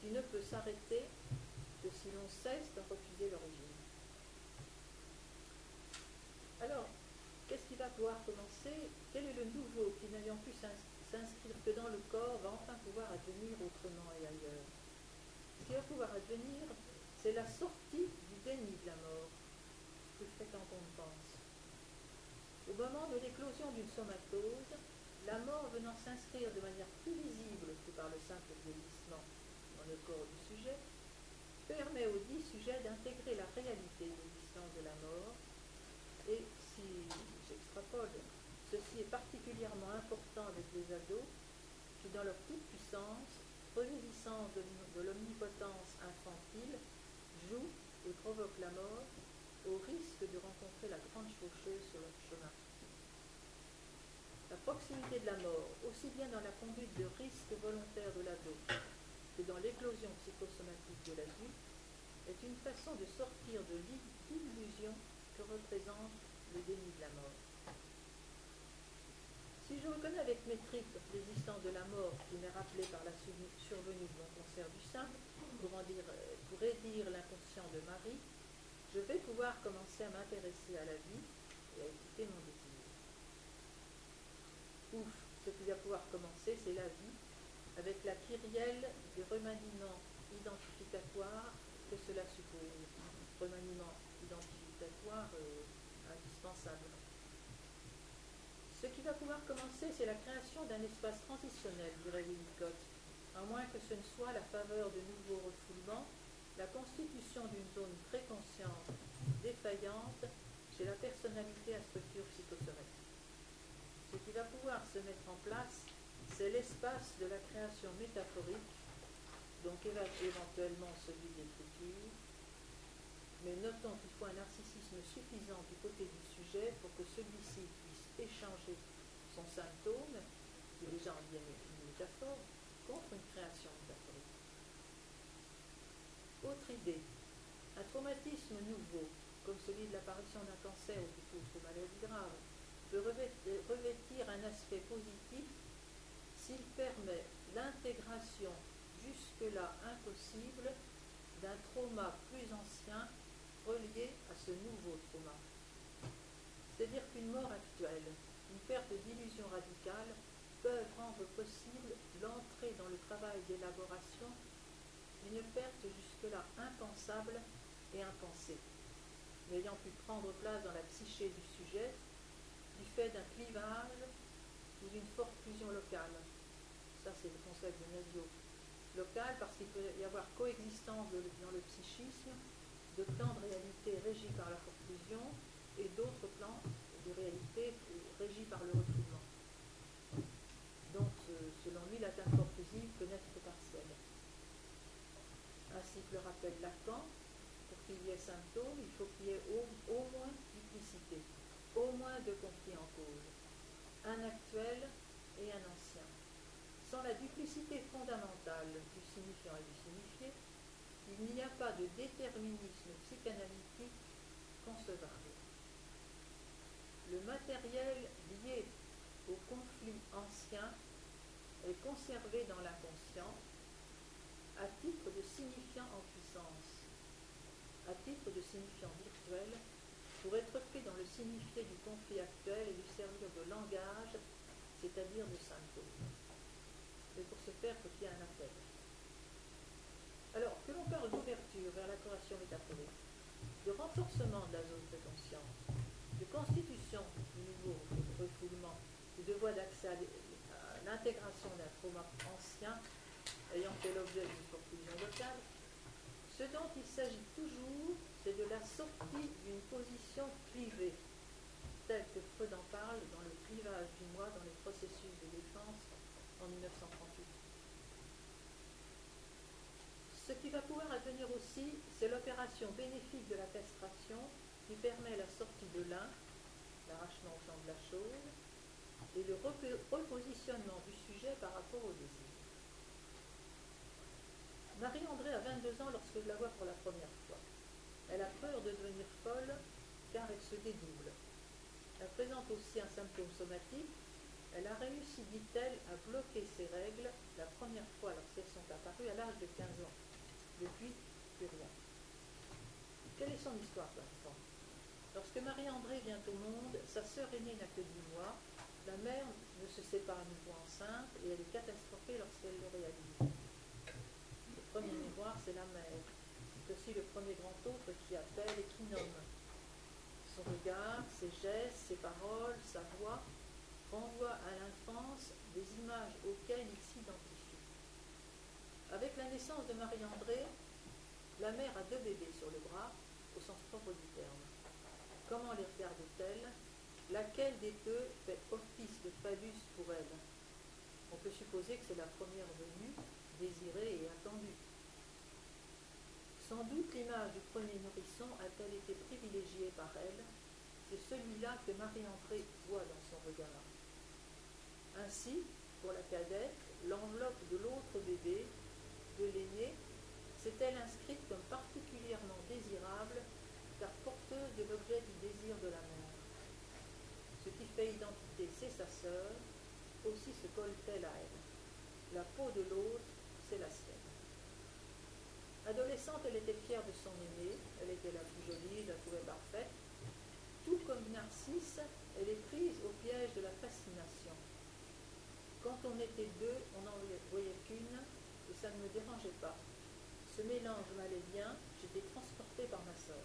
B: qui ne peut s'arrêter que si l'on cesse d'en refuser l'origine. Alors, qu'est-ce qui va pouvoir commencer? Quel est le nouveau qui, n'ayant pu s'inscrire que dans le corps, va enfin pouvoir advenir autrement et ailleurs? Ce qui va pouvoir advenir, c'est la sortie du déni de la mort, plus fréquent qu'on ne pense. Au moment de l'éclosion d'une somatose, la mort venant s'inscrire de manière plus visible que par le simple vieillissement dans le corps du sujet, permet au dit sujet d'intégrer la réalité de l'existence de la mort. Et si j'extrapole, ceci est particulièrement important avec les ados qui, dans leur toute puissance, revivissance de l'omnipotence infantile, jouent et provoquent la mort au risque de rencontrer la grande faucheuse sur leur chemin. La proximité de la mort, aussi bien dans la conduite de risque volontaire de l'ado que dans l'éclosion psychosomatique de l'adulte, est une façon de sortir de l'illusion que représente le déni de la mort. Si je reconnais avec mes tripes l'existence de la mort qui m'est rappelée par la survenue de mon cancer du sein, pour édire l'inconscient de Marie, je vais pouvoir commencer à m'intéresser à la vie et à écouter mon désir. Ouf, ce qui va pouvoir commencer, c'est la vie, avec la kyrielle des remaniements identificatoires que cela suppose. remaniement identificatoire indispensable. Ce qui va pouvoir commencer, c'est la création d'un espace transitionnel, dirait Winnicott, à moins que ce ne soit la faveur de nouveaux refoulements, la constitution d'une zone préconsciente défaillante chez la personnalité à structure psychosomatique. Ce qui va pouvoir se mettre en place, c'est l'espace de la création métaphorique, donc éventuellement celui de l'écriture, mais notons qu'il faut un narcissisme suffisant du côté du sujet pour que celui-ci puisse échanger son symptôme, qui est déjà en bien une métaphore, contre une création métaphorique. Autre idée, un traumatisme nouveau, comme celui de l'apparition d'un cancer ou toute autre maladie grave, peut revêtir un aspect positif s'il permet l'intégration jusque-là impossible d'un trauma plus ancien relié à ce nouveau trauma. C'est-à-dire qu'une mort actuelle, une perte d'illusion radicale peuvent rendre possible l'entrée dans le travail d'élaboration d'une perte jusque-là impensable et impensée, n'ayant pu prendre place dans la psyché du sujet du fait d'un clivage ou d'une forte fusion locale. Ça, c'est le concept de Nasio. Local, parce qu'il peut y avoir coexistence dans le psychisme de plans de réalité régis par la forte fusion et d'autres plans de réalité régis par le refoulement. Donc, selon lui, l'atteinte forte fusive peut n'être que partielle. Ainsi que le rappelle Lacan, pour qu'il y ait symptômes, il faut qu'il y ait au moins duplicité, au moins deux conflits en cause, un actuel et un ancien. Sans la duplicité fondamentale du signifiant et du signifié, il n'y a pas de déterminisme psychanalytique concevable. Le matériel lié au conflit ancien est conservé dans l'inconscient à titre de signifiant en puissance, à titre de signifiant virtuel, pour être pris dans le signifié du conflit actuel et lui servir de langage, c'est-à-dire de symptôme. Mais pour ce faire, il faut qu'il y ait un appel. Alors, que l'on parle d'ouverture vers la corrélation métaphorique, de renforcement de la zone préconsciente, de constitution du nouveau refoulement ou de voie d'accès à l'intégration d'un trauma ancien ayant fait l'objet d'une forte fusion locale, ce dont il s'agit toujours, c'est de la sortie d'une position clivée, telle que Freud en parle dans le clivage du moi dans les processus de défense en 1938. Ce qui va pouvoir advenir aussi, c'est l'opération bénéfique de la castration qui permet la sortie de l'un, l'arrachement au champ de la chose, et le repositionnement du sujet par rapport au désir. Marie-André a 22 ans lorsque je la vois pour la première fois. Elle a peur de devenir folle car elle se dédouble. Elle présente aussi un symptôme somatique. Elle a réussi, dit-elle, à bloquer ses règles la première fois lorsqu'elles sont apparues à l'âge de 15 ans. Depuis, plus rien. Quelle est son histoire d'enfant? Lorsque Marie-André vient au monde, sa sœur aînée n'a que 10 mois. La mère ne se sait pas à nouveau enceinte et elle est catastrophée lorsqu'elle le réalise. Le premier miroir, c'est la mère. C'est aussi le premier grand autre qui appelle et qui nomme. Son regard, ses gestes, ses paroles, sa voix renvoient à l'enfance des images auxquelles il s'identifie. Avec la naissance de Marie-André, la mère a 2 bébés sur le bras, au sens propre du terme. Comment les regarde-t-elle? Laquelle des deux fait office de phallus pour elle? On peut supposer que c'est la première venue, désirée et attendue. Sans doute l'image du premier nourrisson a-t-elle été privilégiée par elle, c'est celui-là que Marie-André voit dans son regard. Ainsi, pour la cadette, l'enveloppe de l'autre bébé, de l'aîné, s'est-elle inscrite comme particulièrement désirable, car porteuse de l'objet du désir de la mère. Ce qui fait identité, c'est sa sœur, aussi se colle-t-elle à elle. La peau de l'autre, c'est la sienne. Adolescente, elle était fière de son aînée, elle était la plus jolie, je la trouvais parfaite. Tout comme Narcisse, elle est prise au piège de la fascination. Quand on était 2, on n'en voyait qu'une, et ça ne me dérangeait pas. Ce mélange m'allait bien, J'étais transportée par ma sœur.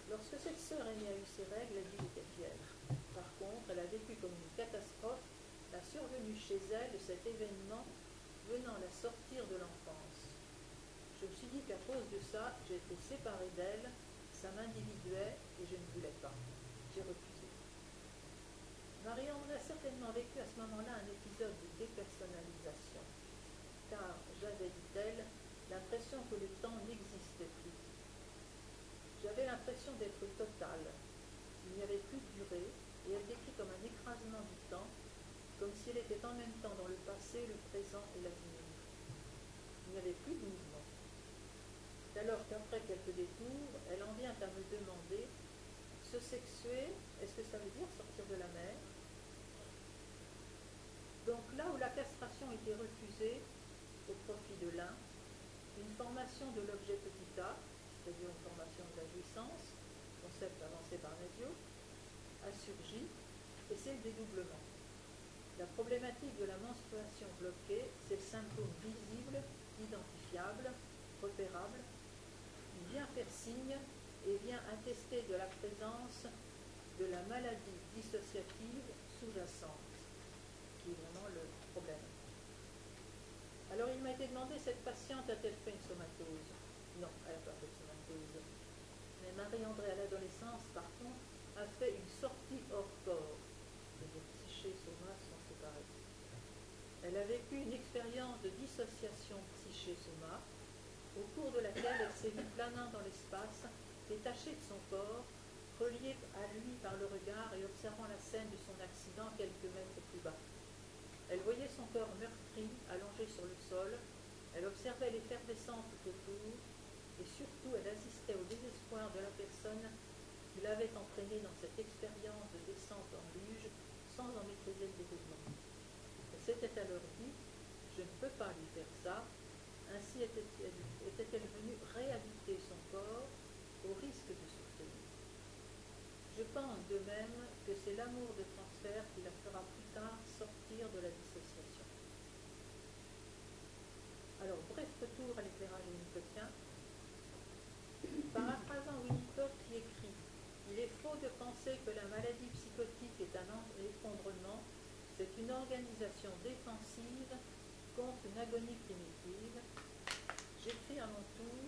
B: Lorsque cette sœur aînée a eu ses règles, elle dit j'étais fière. Par contre, elle a vécu comme une catastrophe la survenue chez elle de cet événement venant la sortir de l'enfance. Je me suis dit qu'à cause de ça, j'ai été séparée d'elle, ça m'individuait et je ne voulais pas. J'ai refusé. Marie-André a certainement vécu à ce moment-là un épisode de dépersonnalisation, car j'avais, dit-elle, l'impression que le temps n'existait plus. J'avais l'impression d'être totale. Il n'y avait plus de durée, et elle décrit comme un écrasement du temps, comme si elle était en même temps dans le passé, le présent et l'avenir. Il n'y avait plus de mouvement. Alors qu'après quelques détours, elle en vient à me demander, se sexuer, est-ce que ça veut dire sortir de la mer? Donc là où la castration était refusée au profit de l'un, une formation de l'objet petit a, c'est-à-dire une formation de la jouissance, concept avancé par Nadio, a surgi, et c'est le dédoublement. La problématique de la menstruation bloquée, c'est le symptôme visible, identifiable, repérable. Il vient faire signe et vient attester de la présence de la maladie dissociative sous-jacente, qui est vraiment le problème. Alors il m'a été demandé, cette patiente a-t-elle fait une somatose? Non, elle n'a pas fait de somatose. Mais Marie-André à l'adolescence, par contre, a fait une sortie hors corps. C'est-à-dire psyché et soma sont séparés. Elle a vécu une expérience de dissociation psyché-soma, au cours de laquelle elle s'est vue planant dans l'espace, détachée de son corps, reliée à lui par le regard et observant la scène de son accident quelques mètres plus bas. Elle voyait son corps meurtri, allongé sur le sol, elle observait l'effervescence tout autour, et surtout elle assistait au désespoir de la personne qui l'avait entraînée dans cette expérience de descente en luge sans en maîtriser le déroulement. Elle s'était alors dit, je ne peux pas lui faire ça. Ainsi était-elle venue réhabiter son corps au risque de souffrir. Je pense de même que c'est l'amour de transfert qui la fera plus tard sortir de la dissociation. Alors, bref retour à l'éclairage winnicottien. Paraphrasant Winnicott qui écrit « Il est faux de penser que la maladie psychotique est un effondrement, c'est une organisation défensive contre une agonie primitive. J'écris à mon tour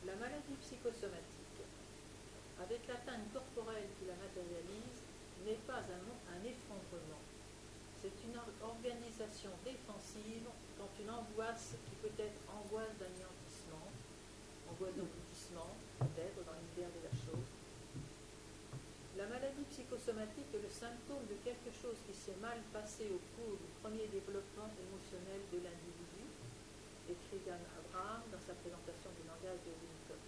B: la maladie psychosomatique. Avec l'atteinte corporelle qui la matérialise, n'est pas un effondrement. C'est une organisation défensive quand une angoisse qui peut être angoisse d'anéantissement, angoisse d'abrutissement, peut-être dans l'univers de la chose. La maladie psychosomatique est le symptôme de quelque chose qui s'est mal passé au cours du premier développement émotionnel de l'individu, écrit Dan Abraham dans sa présentation du langage de Winnicott.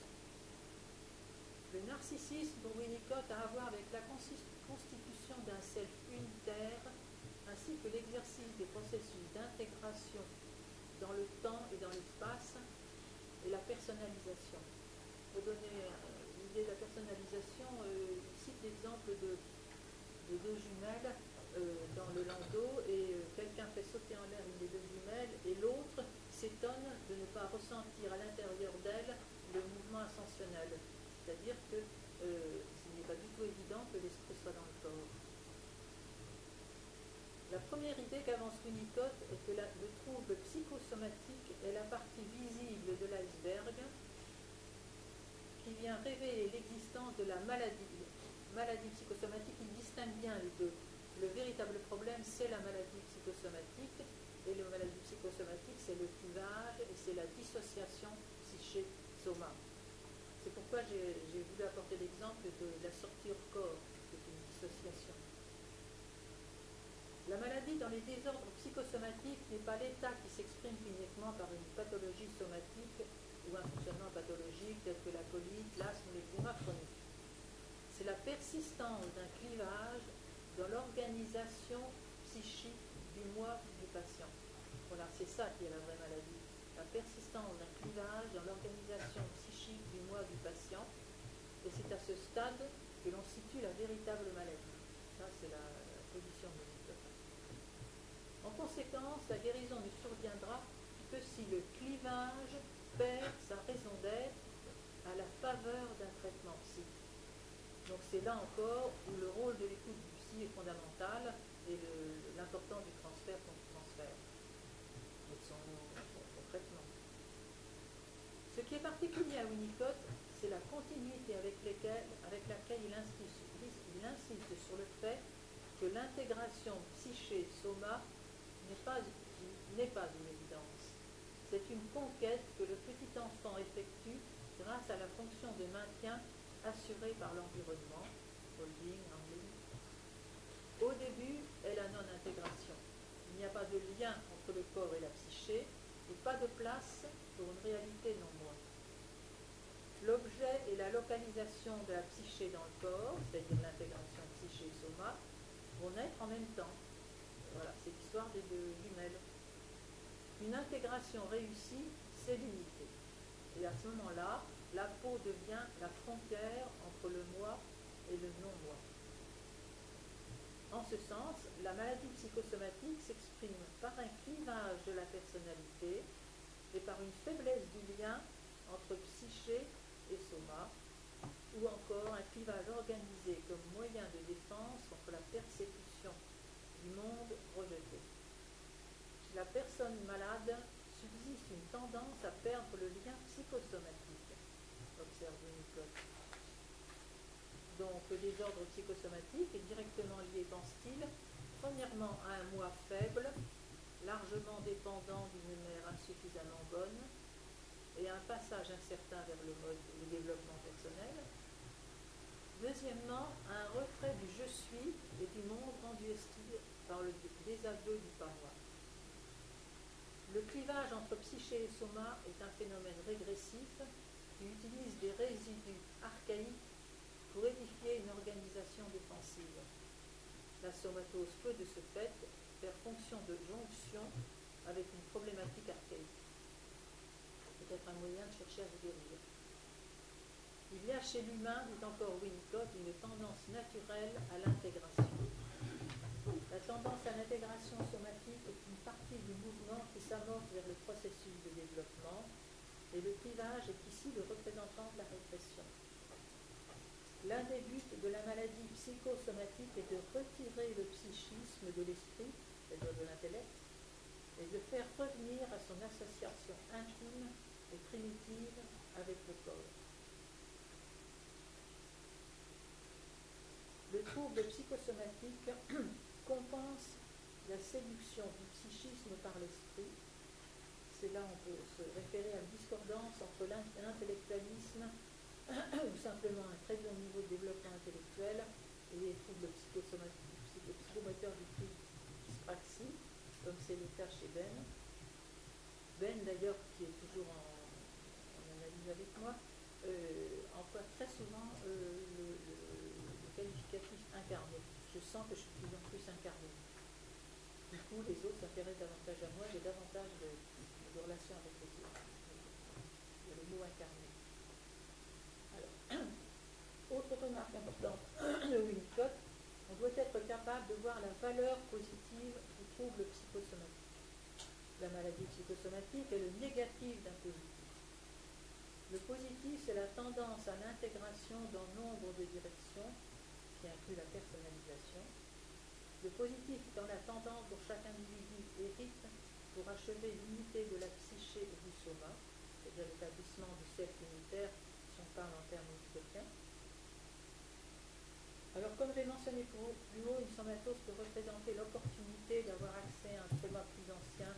B: Le narcissisme pour Winnicott a à voir avec la constitution d'un self unitaire ainsi que l'exercice des processus d'intégration dans le temps et dans l'espace et la personnalisation. Pour donner l'idée de la personnalisation, il cite l'exemple de deux jumelles dans le landau et quelqu'un fait sauter en l'air une des deux jumelles et l'autre s'étonne de ne pas ressentir à l'intérieur d'elle le mouvement ascensionnel. C'est-à-dire que ce n'est pas du tout évident que l'esprit soit dans le corps. La première idée qu'avance Winnicott est que le trouble psychosomatique est la partie visible de l'iceberg qui vient révéler l'existence de la maladie psychosomatique. Il distingue bien les deux. Le véritable problème, c'est la maladie psychosomatique, et la maladie psychosomatique, c'est le clivage et c'est la dissociation psyché-soma. C'est pourquoi j'ai voulu apporter l'exemple de la sortie hors corps, qui est une dissociation. La maladie dans les désordres psychosomatiques n'est pas l'état qui s'exprime cliniquement par une pathologie somatique ou un fonctionnement pathologique tel que la colite, l'asthme ou l'eczéma chronique. C'est la persistance d'un clivage dans l'organisation psychique du moi du patient. Voilà, c'est ça qui est la vraie maladie. La persistance d'un clivage dans l'organisation psychique du moi du patient. Et c'est à ce stade que l'on situe la véritable maladie. Ça, c'est la position de Winnicott. En conséquence, la guérison ne surviendra que si le clivage perd sa raison d'être à la faveur d'un traitement psy. Donc c'est là encore où le rôle de l'écoute du psy est fondamental et l'importance du transfert contre-transfert et de son traitement. Ce qui est particulier à Winnicott, c'est la continuité avec laquelle il insiste sur le fait que l'intégration psyché-soma n'est pas une évidence. C'est une conquête que le petit enfant effectue grâce à la fonction de maintien assurée par l'environnement, holding, handling. Au début est la non-intégration. Il n'y a pas de lien entre le corps et la psyché et pas de place pour une réalité non moi. L'objet et la localisation de la psyché dans le corps, c'est-à-dire l'intégration psyché-soma, vont naître en même temps. Voilà, c'est l'histoire des deux jumelles. Une intégration réussie, c'est l'unité. Et à ce moment-là, la peau devient la frontière entre le moi et le non-moi. En ce sens, la maladie psychosomatique s'exprime par un clivage de la personnalité et par une faiblesse du lien entre psyché et soma, ou encore un clivage organisé comme moyen de défense contre la persécution du monde rejeté. Chez la personne malade subsiste une tendance à perdre le lien psychosomatique, observe Winnicott. Donc le désordre psychosomatique est directement lié, pense-t-il, premièrement à un moi faible, largement dépendant d'une mère insuffisamment bonne, et un passage incertain vers le mode du développement personnel. Deuxièmement, un retrait du je suis et du monde rendu hostile par le désaveu du pas moi. Le clivage entre psyché et soma est un phénomène régressif qui utilise des résidus archaïques pour édifier une organisation défensive. La somatose peut de ce fait faire fonction de jonction avec une problématique archaïque. Peut-être un moyen de chercher à se guérir. Il y a chez l'humain, dit encore Winnicott, une tendance naturelle à l'intégration. La tendance à l'intégration somatique est une partie du mouvement qui s'amorce vers le processus de développement, et le clivage est ici le représentant de la répression. L'un des buts de la maladie psychosomatique est de retirer le psychisme de l'esprit, c'est-à-dire de l'intellect, et de faire revenir à son association intime et primitive avec le corps. Le trouble psychosomatique compense la séduction du psychisme par l'esprit. C'est là on peut se référer à une discordance entre l'intellectualisme ou simplement un très bon niveau de développement intellectuel et les troubles psychosomatiques, psychomoteurs du type dyspraxie, comme c'est le cas chez Ben. Ben d'ailleurs, qui est toujours en analyse avec moi, emploie très souvent le qualificatif incarné. Je sens que je suis de plus en plus incarné. Du coup, les autres s'intéressent davantage à moi, j'ai davantage de relations avec les autres. Il y a le mot incarné. Autre remarque importante de Winnicott, on doit être capable de voir la valeur positive du trouble psychosomatique. La maladie psychosomatique est le négatif d'un positif. Le positif, c'est la tendance à l'intégration dans nombre de directions, qui inclut la personnalisation. Le positif étant la tendance dont chaque individu hérite pour achever l'unité de la psyché et du soma, c'est-à-dire l'établissement du cercle unitaire, si on parle en termes winnicottiens. Alors, comme j'ai mentionné plus haut, une somatose peut représenter l'opportunité d'avoir accès à un trauma ancien,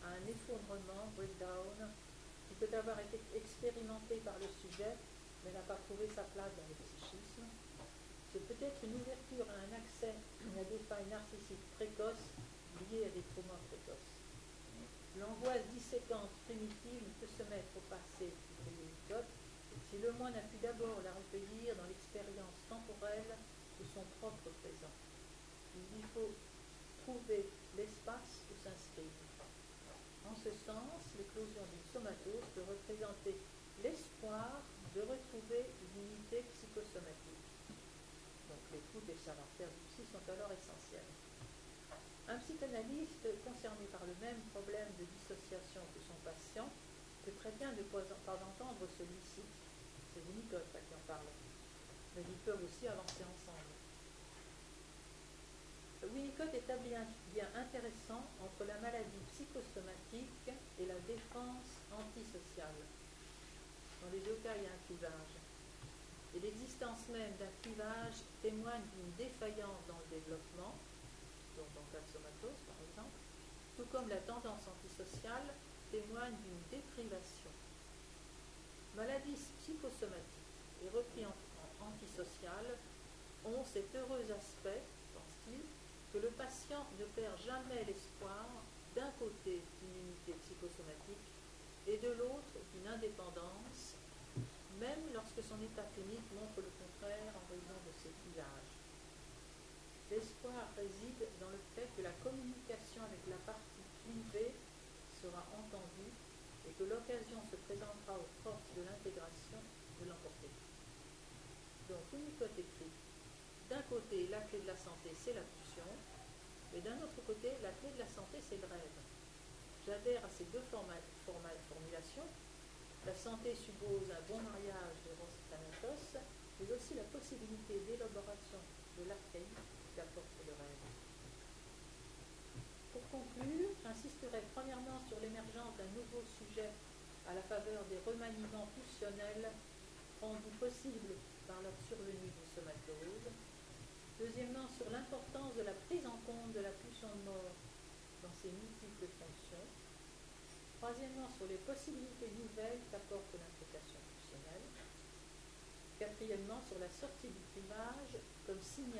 B: à un effondrement, breakdown, qui peut avoir été expérimenté par le sujet, mais n'a pas trouvé sa place dans le psychisme. C'est peut-être une ouverture à un accès à des failles narcissiques précoces liées à des traumas précoces. L'angoisse disséquante primitive ne peut se mettre au passé, dit Winnicott, si le moi n'a pu d'abord la recueillir dans l'expérience temporelle de son propre présent. Il lui faut trouver l'espace où s'inscrire. En ce sens, l'éclosion d'une somatose peut représenter l'espoir de retrouver une unité psychosomatique. Donc l'écoute et le savoir-faire du psy sont alors essentiels. Un psychanalyste concerné par le même problème de dissociation que son patient peut très bien ne pas entendre celui-ci. C'est Winnicott là, qui en parle. Mais ils peuvent aussi avancer ensemble. Winnicott établit un lien intéressant entre la maladie psychosomatique et la défense antisociale. Dans les deux cas, il y a un clivage. Et l'existence même d'un clivage témoigne d'une défaillance dans le développement, donc dans le cas de somatose par exemple, tout comme la tendance antisociale témoigne d'une déprivation. Maladie psychosomatique et repris en antisocial ont cet heureux aspect, pense-t-il, que le patient ne perd jamais l'espoir d'un côté d'une unité psychosomatique et de l'autre d'une indépendance, même lorsque son état clinique montre le contraire en raison de ces clivages. L'espoir réside dans le fait que la communication avec la partie clivée sera entendue et que l'occasion se présentera aux forces de l'intégration de l'emporter. Donc Winnicott écrit: d'un côté, la clé de la santé, c'est la pulsion, mais d'un autre côté, la clé de la santé, c'est le rêve. J'adhère à ces deux formulations. La santé suppose un bon mariage de Eros et Thanatos, mais aussi la possibilité d'élaboration de l'archaïque qu'apporte le rêve. Pour conclure, j'insisterai premièrement sur l'émergence d'un nouveau sujet à la faveur des remaniements pulsionnels rendus possibles par leur survenue de somatose. Deuxièmement, sur l'importance de la prise en compte de la pulsion de mort dans ses multiples fonctions. Troisièmement, sur les possibilités nouvelles qu'apporte l'implication pulsionnelle. Quatrièmement, sur la sortie du clivage comme signe